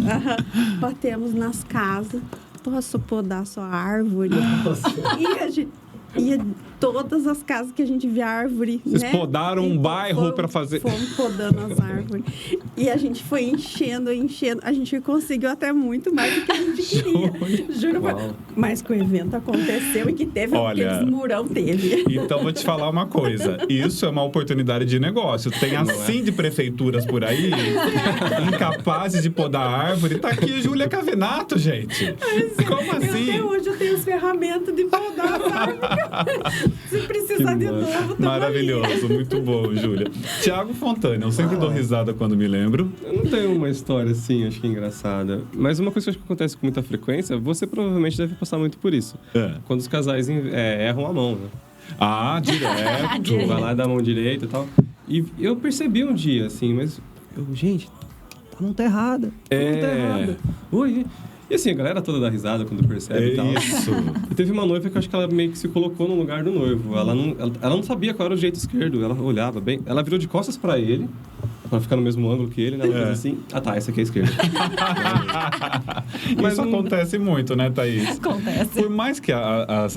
batemos nas casas. Posso podar sua árvore? E a gente... E todas as casas que a gente via árvore, Vocês né? podaram um bairro para fazer... Fomos podando as árvores. E a gente foi enchendo. A gente conseguiu até muito mais do que a gente queria. Juro. Mas que o evento aconteceu e que teve aqueles murão teve. Então, vou te falar uma coisa. Isso é uma oportunidade de negócio. Tem assim de prefeituras por aí, incapazes de podar árvore. Tá aqui Júlia Cavinato, gente. Como assim? Até hoje eu tenho as ferramentas de podar as árvores. Se precisar de novo, tá. Maravilhoso, muito bom, Júlia. Tiago Fontana, eu sempre dou risada quando me lembro. Eu não tenho uma história assim, acho que engraçada. Mas uma coisa que acho que acontece com muita frequência, você provavelmente deve passar muito por isso. Quando os casais erram a mão, né? Ah, direto. Vai lá dar a mão direita e tal. E eu percebi um dia, assim, mas... gente, a mão tá errada. A mão tá errada. Oi. E assim, a galera toda dá risada quando percebe e tal. Isso. E teve uma noiva que eu acho que ela meio que se colocou no lugar do noivo. Ela não sabia qual era o jeito esquerdo. Ela olhava bem. Ela virou de costas pra ele, pra ficar no mesmo ângulo que ele, né? Ela fez assim, essa aqui é a esquerda. Mas isso acontece muito, né, Thaís? Acontece. Por mais que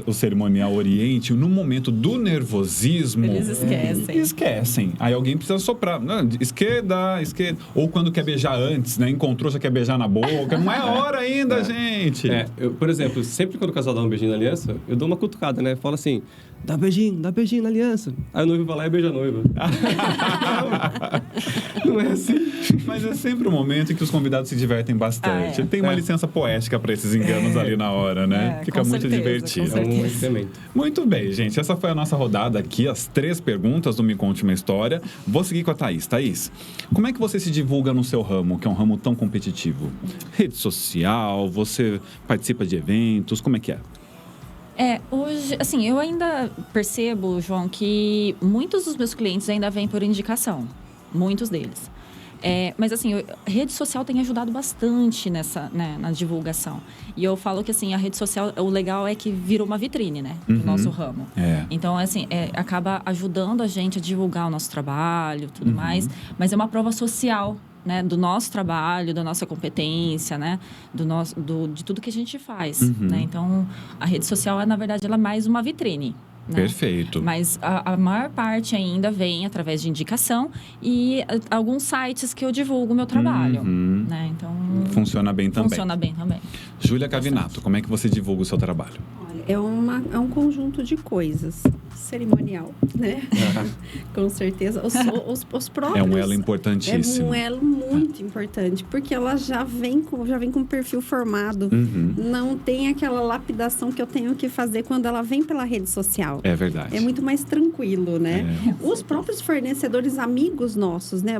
o cerimonial oriente, no momento do nervosismo... Eles esquecem. Aí alguém precisa soprar. Não, esquerda. Ou quando quer beijar antes, né? Encontrou, já quer beijar na boca. Não é hora ainda, gente. Eu, por exemplo, sempre quando o casal dá um beijinho na aliança, eu dou uma cutucada, né? Fala assim, dá beijinho na aliança. Aí o noivo vai lá e beija a noiva. Não é assim. Mas é sempre um momento em que os convidados se divertem bastante. Tem uma licença poética para esses enganos ali na hora, né? Fica muito divertido. É um experimento. Muito bem, gente. Essa foi a nossa rodada aqui, as 3 perguntas do Me Conte Uma História. Vou seguir com a Thaís. Thaís, como é que você se divulga no seu ramo, que é um ramo tão competitivo? Rede social, você participa de eventos, como é que é? Hoje, assim, eu ainda percebo, João, que muitos dos meus clientes ainda vêm por indicação. Muitos deles. Mas, assim, a rede social tem ajudado bastante na divulgação. E eu falo que, assim, a rede social, o legal é que virou uma vitrine, né? Do nosso ramo. Então, assim, acaba ajudando a gente a divulgar o nosso trabalho, tudo mais. Mas é uma prova social, né, do nosso trabalho, da nossa competência, né, de tudo que a gente faz, né? Então, a rede social, na verdade, ela é mais uma vitrine. Né? Perfeito. Mas a maior parte ainda vem através de indicação e alguns sites que eu divulgo o meu trabalho, né? Então... Funciona bem também. Funciona bem também. Júlia Cavinato, como é que você divulga o seu trabalho? Olha, é um conjunto de coisas. Cerimonial, né? Com certeza. Os próprios... É um elo importantíssimo. É um elo muito importante, porque ela já vem com um perfil formado. Não tem aquela lapidação que eu tenho que fazer quando ela vem pela rede social. É verdade. É muito mais tranquilo, né? Os próprios fornecedores, amigos nossos, né?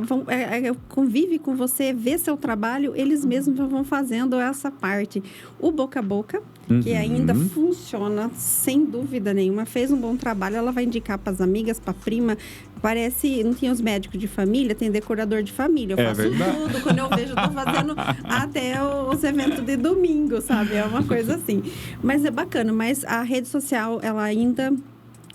Convive com você, vê seu trabalho, eles mesmos vão fazendo essa parte. O boca a boca, que ainda funciona, sem dúvida nenhuma. Fez um bom trabalho, ela vai indicar para as amigas, para a prima. Parece, não tinha os médicos de família, tem decorador de família. Eu faço tudo. Quando eu vejo, eu tô fazendo até os eventos de domingo, sabe? É uma coisa assim. Mas é bacana. Mas a rede social, ela ainda...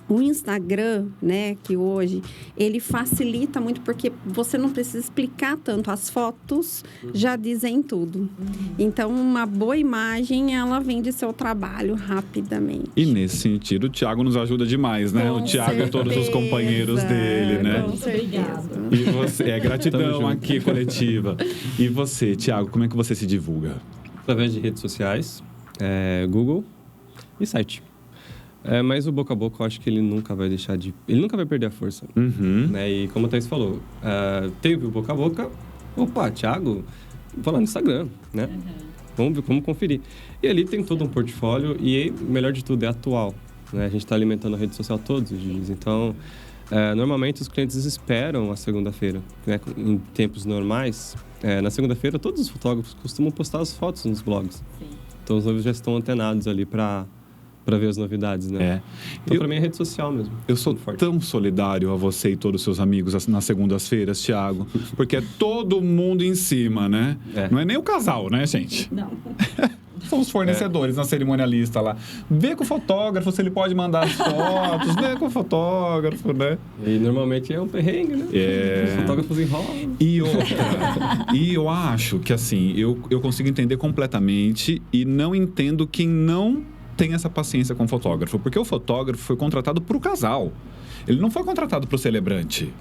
O Instagram, né, que hoje, ele facilita muito porque você não precisa explicar tanto. As fotos já dizem tudo. Então, uma boa imagem, ela vende seu trabalho rapidamente. E nesse sentido, o Tiago nos ajuda demais, né? Com o Tiago certeza, e todos os companheiros dele, né? Com certeza. E você, gratidão aqui, coletiva. E você, Tiago, como é que você se divulga? Através de redes sociais, Google e site. Mas o boca a boca, eu acho que ele nunca vai deixar de... Ele nunca vai perder a força. Né? E como a Thaís falou, teve o boca a boca... Opa, Thiago, vou lá no Instagram, né? Vamos conferir. E ali tem todo um portfólio e, melhor de tudo, é atual. Né? A gente está alimentando a rede social todos os dias. Então, normalmente os clientes esperam a segunda-feira. Né? Em tempos normais, na segunda-feira, todos os fotógrafos costumam postar as fotos nos blogs. Sim. Então, os noivos já estão antenados ali para ver as novidades, né? Então, para mim, é rede social mesmo. Eu sou tão solidário a você e todos os seus amigos nas segundas-feiras, Thiago, porque é todo mundo em cima, né? Não é nem o casal, né, gente? Não. São os fornecedores na cerimonialista lá. Vê com o fotógrafo se ele pode mandar as fotos. Vê com o fotógrafo, né? E normalmente é um perrengue, né? Os fotógrafos enrolam. E outra, e eu acho que assim, eu consigo entender completamente e não entendo quem não tem essa paciência com o fotógrafo. Porque o fotógrafo foi contratado para o casal. Ele não foi contratado para o celebrante.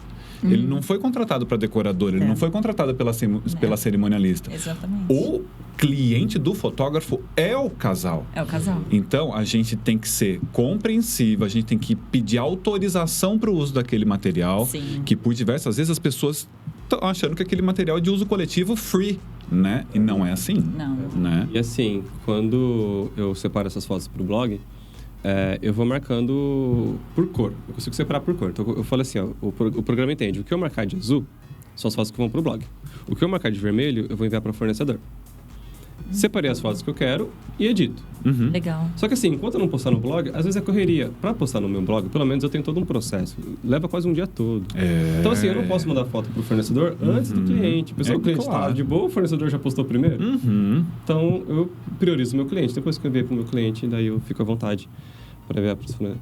Ele não foi contratado para decorador, ele não foi contratado pela cerimonialista. Exatamente. O cliente do fotógrafo é o casal. É o casal. Então, a gente tem que ser compreensivo, a gente tem que pedir autorização para o uso daquele material. Sim. Que por diversas vezes as pessoas estão achando que aquele material é de uso coletivo free, né? E não é assim. Não. Né? E assim, quando eu separo essas fotos pro blog, eu vou marcando por cor. Eu consigo separar por cor. Então, eu falo assim, ó, o programa entende. O que eu marcar de azul são as fotos que vão pro blog. O que eu marcar de vermelho, eu vou enviar para o fornecedor. Separei as fotos que eu quero e edito. Uhum. Legal. Só que assim, enquanto eu não postar no blog, às vezes é correria. Para postar no meu blog, pelo menos eu tenho todo um processo. Leva quase um dia todo. Então assim, eu não posso mandar foto pro fornecedor antes do cliente. O cliente tá de boa, o fornecedor já postou primeiro. Então eu priorizo o meu cliente. Depois que eu enviei pro meu cliente, daí eu fico à vontade para enviar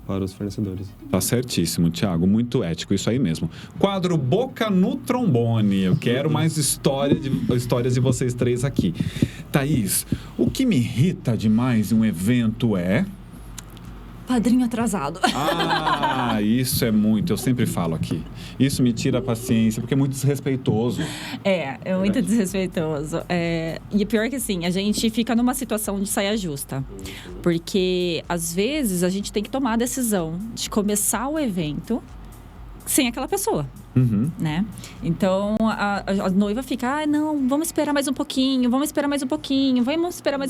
para os fornecedores. Tá certíssimo, Thiago. Muito ético, isso aí mesmo. Quadro Boca no Trombone. Eu quero mais histórias de vocês três aqui. Thaís, o que me irrita demais em um evento é... Padrinho atrasado. Ah, isso é muito. Eu sempre falo aqui. Isso me tira a paciência, porque é muito desrespeitoso. É muito desrespeitoso. E pior que assim, a gente fica numa situação de saia justa. Porque, às vezes, a gente tem que tomar a decisão de começar o evento sem aquela pessoa. Né? Então, a noiva fica, não, vamos esperar mais um pouquinho, vamos esperar mais um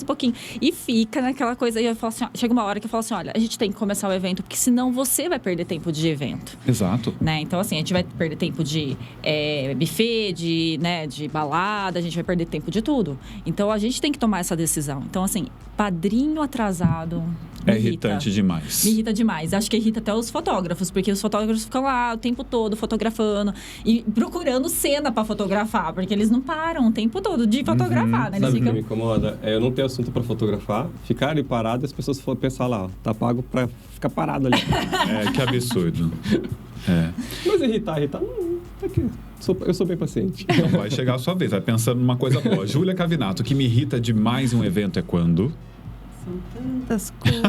pouquinho. E fica naquela coisa. E eu falo assim, chega uma hora que eu falo assim, olha, a gente tem que começar o evento, porque senão você vai perder tempo de evento. Exato. Né? Então, assim, a gente vai perder tempo de buffet, de balada, a gente vai perder tempo de tudo. Então, a gente tem que tomar essa decisão. Então, assim, padrinho atrasado... É irritante demais. Me irrita demais. Acho que irrita até os fotógrafos, porque os fotógrafos ficam lá o tempo todo fotografando e procurando cena pra fotografar, porque eles não param o tempo todo de fotografar, né? Eles Sabe o ficam... que me incomoda? Eu não ter assunto pra fotografar, ficar ali parado e as pessoas pensar lá, ó, tá pago pra ficar parado ali. Que absurdo. Mas irritar, não. É que eu sou bem paciente. Então, vai chegar a sua vez, vai pensando numa coisa boa. Júlia Cavinato, o que me irrita demais em um evento é quando... São tantas coisas.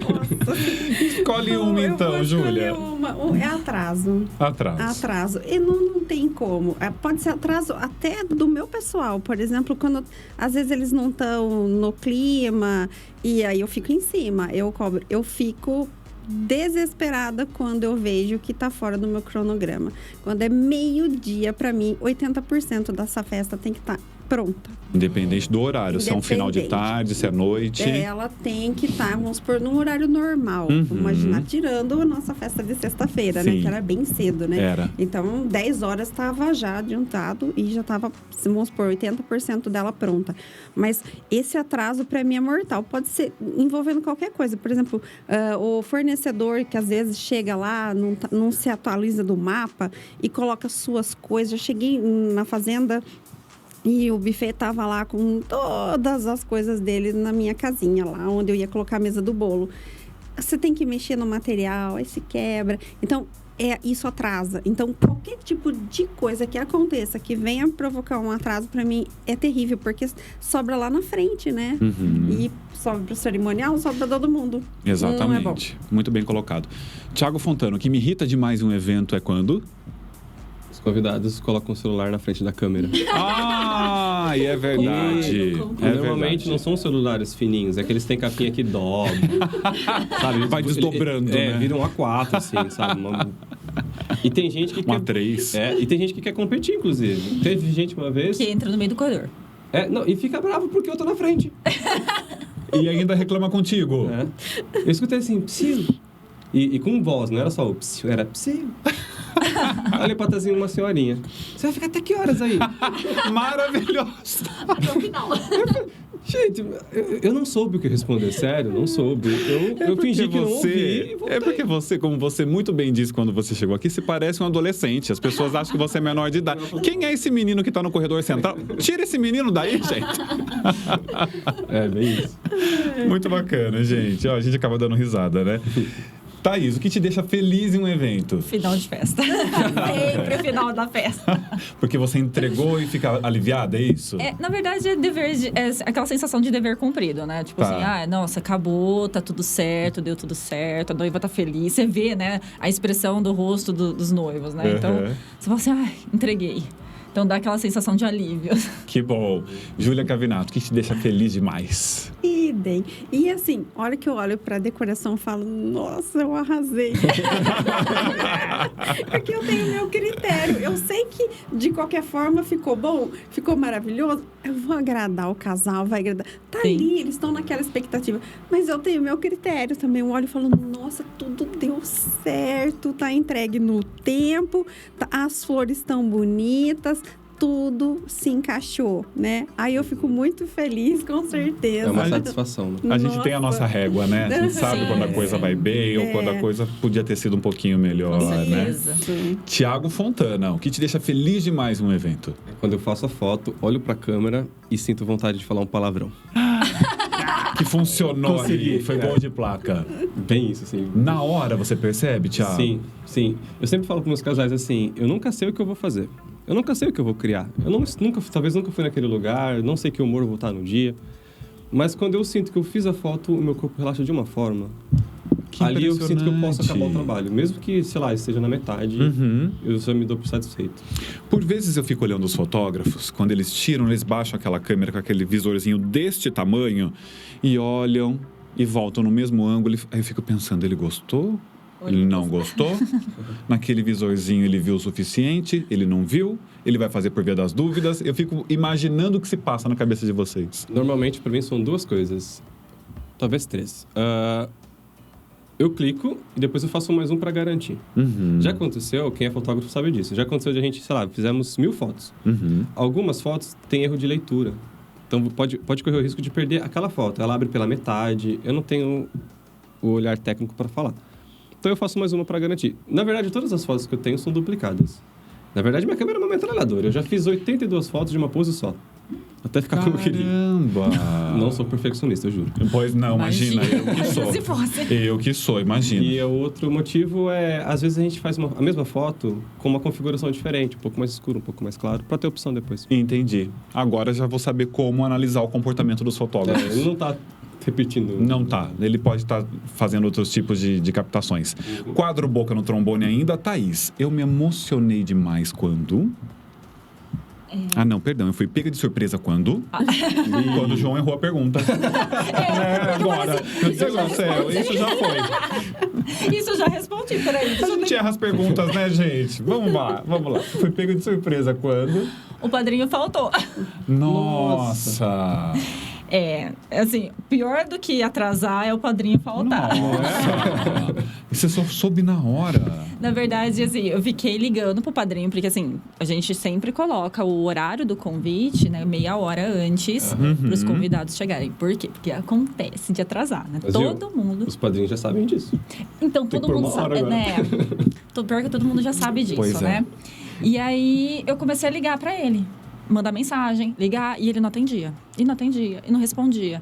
Nossa. Escolhe uma então, Júlia. É atraso. Atraso. E não tem como. Pode ser atraso até do meu pessoal. Por exemplo, quando às vezes eles não estão no clima e aí eu fico em cima, eu cobro. Eu fico desesperada quando eu vejo que tá fora do meu cronograma. Quando é meio-dia, para mim, 80% dessa festa tem que estar pronta. Independente do horário, se é um final de tarde, se é noite. Ela tem que estar, vamos supor, num horário normal. Vamos imaginar, tirando a nossa festa de sexta-feira, né? Que era bem cedo, né? Era. Então, 10 horas estava já adiantado e já estava, vamos supor, 80% dela pronta. Mas esse atraso, para mim, é mortal. Pode ser envolvendo qualquer coisa. Por exemplo, o fornecedor que às vezes chega lá, não se atualiza do mapa e coloca suas coisas. Já cheguei na fazenda... E o buffet tava lá com todas as coisas dele na minha casinha, lá onde eu ia colocar a mesa do bolo. Você tem que mexer no material, aí se quebra. Então, isso atrasa. Então, qualquer tipo de coisa que aconteça, que venha provocar um atraso, para mim, é terrível, porque sobra lá na frente, né? E sobra pro cerimonial, sobra pra todo mundo. Exatamente. Não é bom. Muito bem colocado. Thiago Fontano, o que me irrita demais em um evento é quando... Os convidados colocam o celular na frente da câmera. E é verdade. Normalmente não são celulares fininhos, é que eles têm capinha que dobra. Sabe? Vai desdobrando, né? Vira um A4, assim, sabe? E tem gente que quer... A3. E tem gente que quer competir, inclusive. Teve gente uma vez... Que entra no meio do corredor. E fica bravo porque eu tô na frente. E ainda reclama contigo. Eu escutei assim, psiu. E com voz, não era só o psiu, era psiu. Olha pra trazer uma senhorinha. Você vai ficar até que horas aí? Maravilhoso. Até o final. Gente, eu não soube o que responder, sério, não soube. Eu fingi que não ouvi e voltei. É porque você, como você muito bem disse quando você chegou aqui, se parece um adolescente. As pessoas acham que você é menor de idade. Quem é esse menino que tá no corredor central? Tira esse menino daí, gente. É, bem isso. Muito bacana, gente. Ó, a gente acaba dando risada, né? Thaís, o que te deixa feliz em um evento? Final de festa. Sempre o final da festa. Porque você entregou e fica aliviada, é isso? Na verdade, é aquela sensação de dever cumprido, né? Tipo assim, nossa, acabou, tá tudo certo, deu tudo certo, a noiva tá feliz. Você vê, né, a expressão do rosto dos noivos, né? Então, você fala assim, entreguei. Então, dá aquela sensação de alívio. Que bom. Júlia Cavinato, o que te deixa feliz demais? Idem. E assim, a hora que eu olho pra decoração, eu falo, nossa, eu arrasei. Porque eu tenho meu critério. Eu sei que, de qualquer forma, ficou bom, ficou maravilhoso. Eu vou agradar o casal, vai agradar. Tá Sim. ali, eles estão naquela expectativa. Mas eu tenho meu critério também. Eu olho falando, nossa, tudo deu certo, tá entregue no tempo, as flores estão bonitas, tudo se encaixou, né? Aí eu fico muito feliz, com certeza. É uma satisfação, né? A gente tem a nossa régua, né? A gente sabe quando a coisa vai bem ou quando a coisa podia ter sido um pouquinho melhor, Com né? certeza. Tiago Fontana, o que te deixa feliz demais num evento? Quando eu faço a foto, olho pra câmera e sinto vontade de falar um palavrão. Que funcionou Consegui, ali, foi né? gol de placa. Bem isso, assim. Na hora você percebe, Tiago? Sim, sim. Eu sempre falo para meus casais assim, eu nunca sei o que eu vou fazer. Eu nunca sei o que eu vou criar. Talvez nunca fui naquele lugar, não sei que humor eu vou estar no dia. Mas quando eu sinto que eu fiz a foto, o meu corpo relaxa de uma forma. Que ali eu sinto que eu posso impressionante. acabar o trabalho. Mesmo que, sei lá, esteja na metade, eu só me dou por satisfeito. Por vezes eu fico olhando os fotógrafos, quando eles tiram, eles baixam aquela câmera com aquele visorzinho deste tamanho e olham e voltam no mesmo ângulo. Aí eu fico pensando, ele gostou? Ele não gostou? Naquele visorzinho ele viu o suficiente? Ele não viu? Ele vai fazer por via das dúvidas? Eu fico imaginando o que se passa na cabeça de vocês. Normalmente, para mim, são duas coisas. Talvez três. Eu clico e depois eu faço mais um para garantir. Já aconteceu, quem é fotógrafo sabe disso, já aconteceu de a gente, sei lá, fizemos 1000 fotos. Algumas fotos têm erro de leitura. Então pode correr o risco de perder aquela foto. Ela abre pela metade, eu não tenho o olhar técnico para falar. Então eu faço mais uma para garantir. Na verdade, todas as fotos que eu tenho são duplicadas. Na verdade, minha câmera é uma metralhadora. Eu já fiz 82 fotos de uma pose só. Até ficar como eu queria. Caramba! Não sou perfeccionista, eu juro. Pois não, imagina, eu que sou. Se fosse. Eu que sou, imagina. E o outro motivo é, às vezes a gente faz a mesma foto com uma configuração diferente, um pouco mais escuro, um pouco mais claro, para ter opção depois. Entendi. Agora já vou saber como analisar o comportamento dos fotógrafos. Ele não tá repetindo. Não tá. Ele pode estar fazendo outros tipos de captações. Quadro boca no trombone ainda. Thaís, eu me emocionei demais quando... Ah, não, perdão. Eu fui pega de surpresa quando... Quando o João errou a pergunta. Agora. Meu Deus do céu, isso já foi. Isso eu já respondi, peraí. A gente erra as perguntas, né, gente? Vamos lá. Fui pega de surpresa quando... O padrinho faltou. Nossa! Assim, pior do que atrasar é o padrinho faltar. Nossa! E você só soube na hora. Na verdade, assim, eu fiquei ligando pro padrinho, porque assim, a gente sempre coloca o horário do convite, né, meia hora antes, pros convidados chegarem. Por quê? Porque acontece de atrasar, né? Mas, todo mundo. Os padrinhos já sabem disso. Então, Tem que todo pôr mundo uma hora sabe, agora. né? Pior que todo mundo já sabe disso, Pois é. né? E aí, eu comecei a ligar pra ele. Mandar mensagem, ligar, e ele não atendia. E não atendia, e não respondia.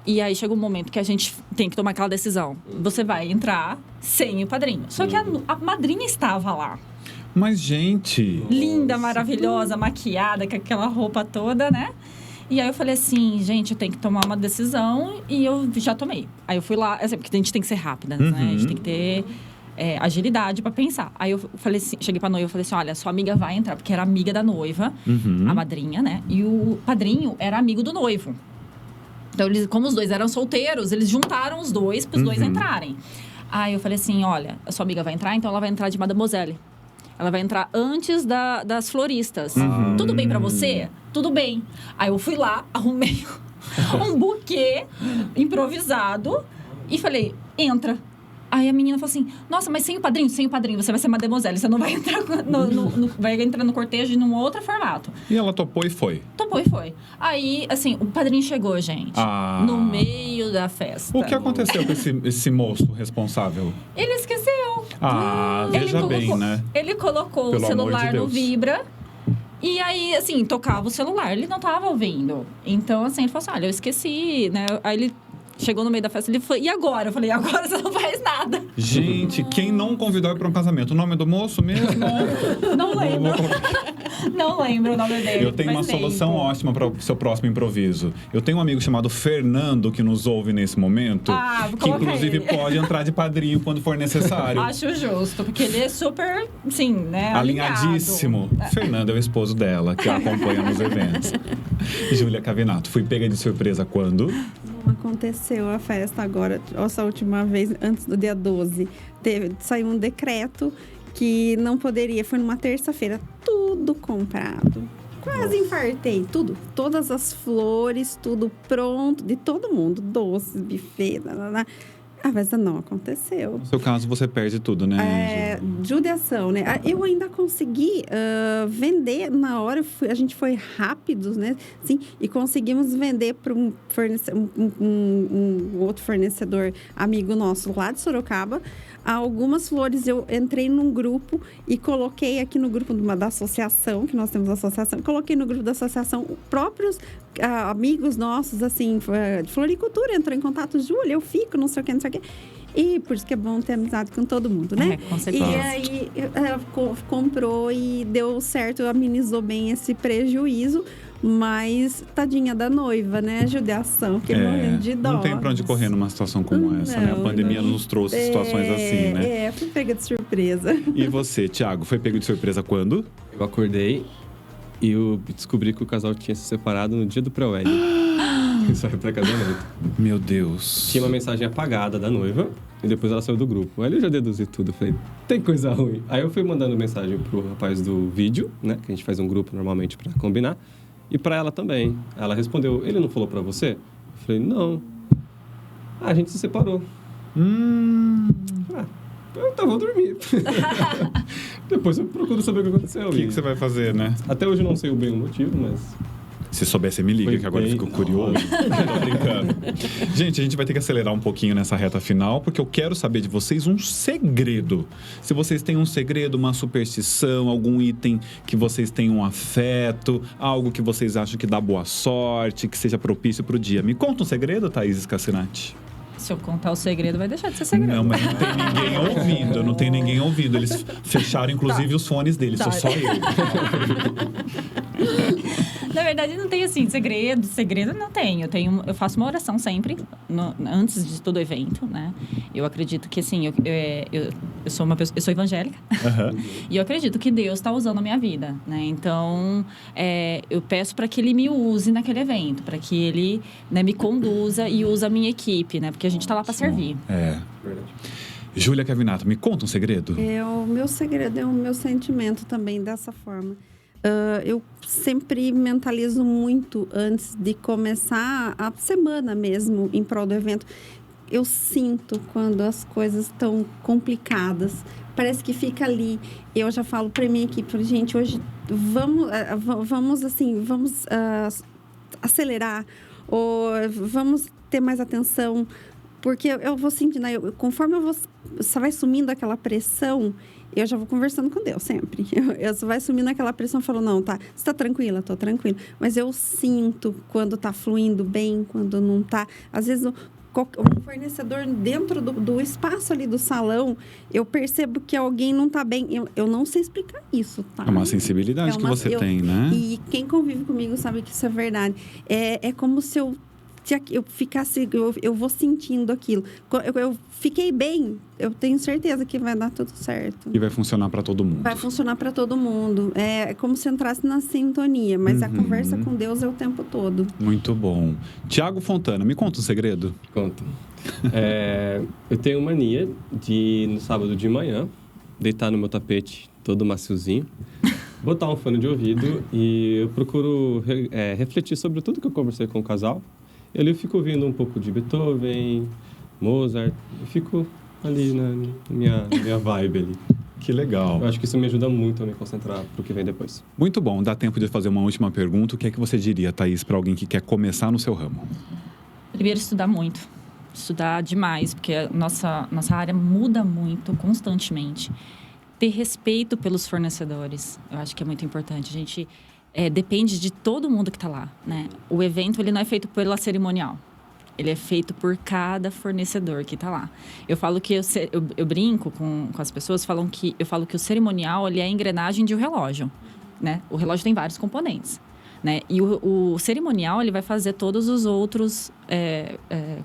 E aí, chega um momento que a gente tem que tomar aquela decisão. Você vai entrar sem o padrinho. Só que a madrinha estava lá. Mas, gente... Linda, maravilhosa, maquiada, com aquela roupa toda, né? E aí eu falei assim, gente, eu tenho que tomar uma decisão, e eu já tomei. Aí eu fui lá, assim, porque a gente tem que ser rápida, né? A gente tem que ter agilidade pra pensar. Aí eu falei assim, cheguei pra noiva e falei assim, olha, sua amiga vai entrar, porque era amiga da noiva, a madrinha, né? E o padrinho era amigo do noivo. Então, como os dois eram solteiros, eles juntaram os dois para os dois entrarem. Aí eu falei assim, olha, a sua amiga vai entrar, então ela vai entrar de Mademoiselle. Ela vai entrar antes das floristas. Tudo bem pra você? Tudo bem. Aí eu fui lá, arrumei um buquê improvisado e falei, entra. Aí a menina falou assim, nossa, mas sem o padrinho, você vai ser mademoiselle, você não vai entrar vai entrar no cortejo num outro formato. E ela topou e foi. Topou e foi. Aí, assim, o padrinho chegou, gente, no meio da festa. O que aconteceu com esse moço responsável? Ele esqueceu. Veja bem, né? Ele colocou Pelo o celular amor de no vibra. E aí, assim, tocava o celular, ele não tava ouvindo. Então, assim, ele falou assim, olha, eu esqueci, né? Aí ele chegou no meio da festa, ele falou, e agora? Eu falei, agora você não faz nada. Gente, quem não convidou ele para um casamento? O nome do moço mesmo? Não lembro. Não lembro o nome dele. Eu tenho uma solução ótima para o seu próximo improviso. Eu tenho um amigo chamado Fernando que nos ouve nesse momento. Que inclusive pode entrar de padrinho quando for necessário. Acho justo, porque ele é super, sim, né? Alinhadíssimo. Fernando é o esposo dela, que a acompanha nos eventos. Júlia Cavinato, fui pega de surpresa quando? Aconteceu a festa agora, essa última vez, antes do dia 12. Saiu um decreto que não poderia, foi numa terça-feira, tudo comprado. Quase infartei, tudo. Todas as flores, tudo pronto, de todo mundo. Doces, buffet, A festa não aconteceu. No seu caso, você perde tudo, né? Judiação, né? Eu ainda consegui vender na hora. A gente foi rápidos, né? Sim, e conseguimos vender para um outro fornecedor amigo nosso lá de Sorocaba. Algumas flores eu entrei num grupo e coloquei aqui no grupo da associação, que nós temos a associação, coloquei no grupo da associação próprios amigos nossos, assim, de floricultura, entrou em contato, Júlia, eu fico, não sei o que, não sei o que. E por isso que é bom ter amizade com todo mundo, né? Com certeza. E aí comprou e deu certo, amenizou bem esse prejuízo. Mas, tadinha da noiva, né? Judiação, que morrendo de dó. Não tem pra onde correr numa situação como essa, né? A pandemia nos trouxe situações assim, né? Fui pega de surpresa. E você, Thiago, foi pego de surpresa quando? Eu acordei e eu descobri que o casal tinha se separado no dia do pré-wedding. Isso foi pra casamento. Meu Deus. Tinha uma mensagem apagada da noiva e depois ela saiu do grupo. Aí eu já deduzi tudo. Falei, tem coisa ruim. Aí eu fui mandando mensagem pro rapaz do vídeo, né? Que a gente faz um grupo normalmente pra combinar. E pra ela também. Ela respondeu, ele não falou pra você? Eu falei, não. A gente se separou. Então vou dormir. Depois eu procuro saber o que aconteceu. O que você vai fazer, né? Até hoje eu não sei bem o motivo, mas... Se souber, você me liga, que agora eu fico curioso. Tô brincando. Gente, a gente vai ter que acelerar um pouquinho nessa reta final, porque eu quero saber de vocês um segredo. Se vocês têm um segredo, uma superstição, algum item que vocês têm um afeto, algo que vocês acham que dá boa sorte, que seja propício pro dia. Me conta um segredo, Thaís Cassinati. Se eu contar o segredo, vai deixar de ser segredo. Não, mas não tem ninguém ouvindo, não tem ninguém ouvindo. Eles fecharam, inclusive, os fones deles, sou só eu. Na verdade, não tem, assim, segredo não tenho. Eu faço uma oração sempre, antes de todo evento, né? Eu acredito que, assim, eu sou uma pessoa, eu sou evangélica. E eu acredito que Deus está usando a minha vida, né? Então, eu peço para que Ele me use naquele evento, para que Ele, né, me conduza e use a minha equipe, né? Porque a gente está lá para servir. Verdade. Júlia Cavinato, me conta um segredo. O meu segredo é o meu sentimento também dessa forma. Eu sempre mentalizo muito antes de começar a semana mesmo em prol do evento. Eu sinto quando as coisas estão complicadas. Parece que fica ali. Eu já falo para minha equipe, gente, hoje vamos acelerar ou vamos ter mais atenção, porque eu vou sentindo, né? Conforme você vai sumindo aquela pressão, eu já vou conversando com Deus sempre. Você vai sumindo aquela pressão e falo, não, tá, você tá tranquila? Tô tranquila. Mas eu sinto quando tá fluindo bem, quando não tá. Às vezes, um fornecedor dentro do espaço ali do salão, eu percebo que alguém não tá bem. Eu não sei explicar isso, tá? É uma sensibilidade que você tem, né? E quem convive comigo sabe que isso é verdade. É como se eu ficasse, eu vou sentindo aquilo. Eu fiquei bem, eu tenho certeza que vai dar tudo certo. E vai funcionar para todo mundo. Vai funcionar para todo mundo. É como se entrasse na sintonia, mas a conversa com Deus é o tempo todo. Muito bom. Tiago Fontana, me conta um segredo. Conta. Eu tenho mania de, no sábado de manhã, deitar no meu tapete todo maciozinho, botar um fone de ouvido e eu procuro refletir sobre tudo que eu conversei com o casal. Eu fico ouvindo um pouco de Beethoven, Mozart, eu fico ali na minha vibe ali. Que legal. Eu acho que isso me ajuda muito a me concentrar pro que vem depois. Muito bom. Dá tempo de fazer uma última pergunta. O que é que você diria, Thaís, para alguém que quer começar no seu ramo? Primeiro, estudar muito. Estudar demais, porque a nossa área muda muito constantemente. Ter respeito pelos fornecedores, eu acho que é muito importante. A gente depende de todo mundo que está lá, né? O evento, ele não é feito pela cerimonial. Ele é feito por cada fornecedor que está lá. Eu falo que eu brinco com as pessoas, eu falo que o cerimonial, ele é a engrenagem de um relógio, né? O relógio tem vários componentes, né? E o cerimonial, ele vai fazer todos os outros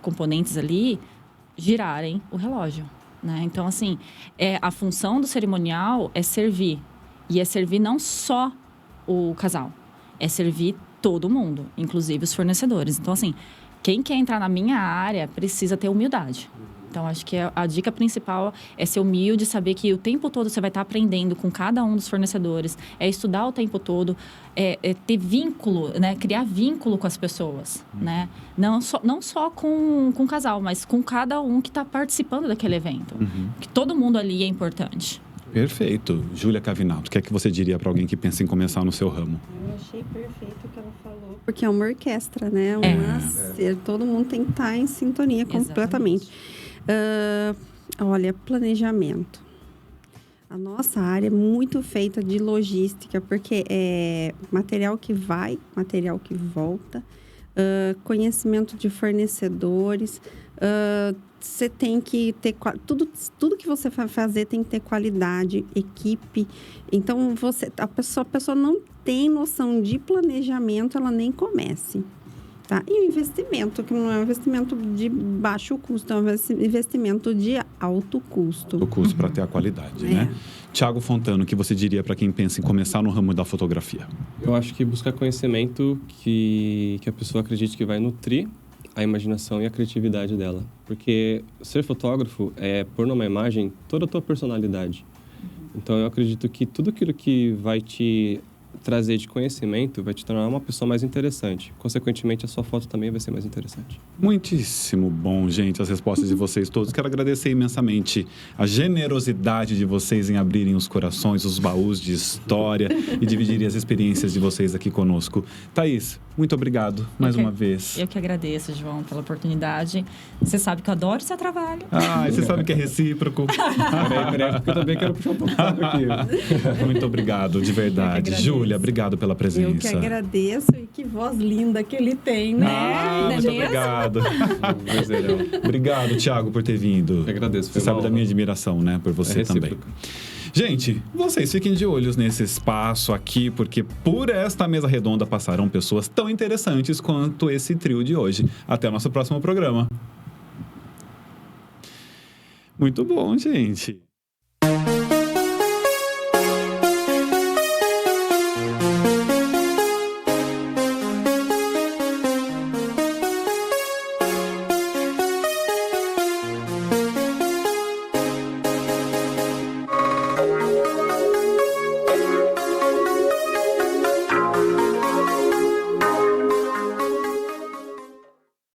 componentes ali girarem o relógio, né? Então, assim, a função do cerimonial é servir. E é servir não só o casal, é servir todo mundo, inclusive os fornecedores. Então, assim, quem quer entrar na minha área precisa ter humildade. Então, acho que a dica principal é ser humilde, saber que o tempo todo você vai estar aprendendo com cada um dos fornecedores, estudar o tempo todo, ter vínculo, né? Criar vínculo com as pessoas, né? Não só com o casal, mas com cada um que está participando daquele evento. Que todo mundo ali é importante. Perfeito. Júlia Cavinato, o que é que você diria para alguém que pensa em começar no seu ramo? Eu achei perfeito o que ela falou. Porque é uma orquestra, né? Todo mundo tem que estar em sintonia completamente. Olha, planejamento. A nossa área é muito feita de logística, porque é material que vai, material que volta, conhecimento de fornecedores. Você tem que ter... Tudo que você vai fazer tem que ter qualidade, equipe. Então, a pessoa não tem noção de planejamento, ela nem comece. Tá? E o investimento, que não é um investimento de baixo custo, é um investimento de alto custo. O custo para ter a qualidade, né? Tiago Fontano, o que você diria para quem pensa em começar no ramo da fotografia? Eu acho que buscar conhecimento que a pessoa acredite que vai nutrir a imaginação e a criatividade dela. Porque ser fotógrafo é pôr numa imagem toda a tua personalidade. Então, eu acredito que tudo aquilo que vai te trazer de conhecimento vai te tornar uma pessoa mais interessante. Consequentemente, a sua foto também vai ser mais interessante. Muitíssimo bom, gente, as respostas de vocês todos. Quero agradecer imensamente a generosidade de vocês em abrirem os corações, os baús de história e dividirem as experiências de vocês aqui conosco. Thaís, muito obrigado mais uma vez. Eu que agradeço, João, pela oportunidade. Você sabe que eu adoro o seu trabalho. Você sabe que é recíproco. Peraí, porque eu também quero puxar um pouco aqui. Muito obrigado, de verdade. Júlia, obrigado pela presença. Eu que agradeço e que voz linda que ele tem, né? Muito obrigado. Obrigado, Thiago, por ter vindo. Eu agradeço. Você sabe da minha admiração, né? Por você também. Gente, vocês fiquem de olhos nesse espaço aqui, porque por esta mesa redonda passarão pessoas tão interessantes quanto esse trio de hoje. Até o nosso próximo programa. Muito bom, gente.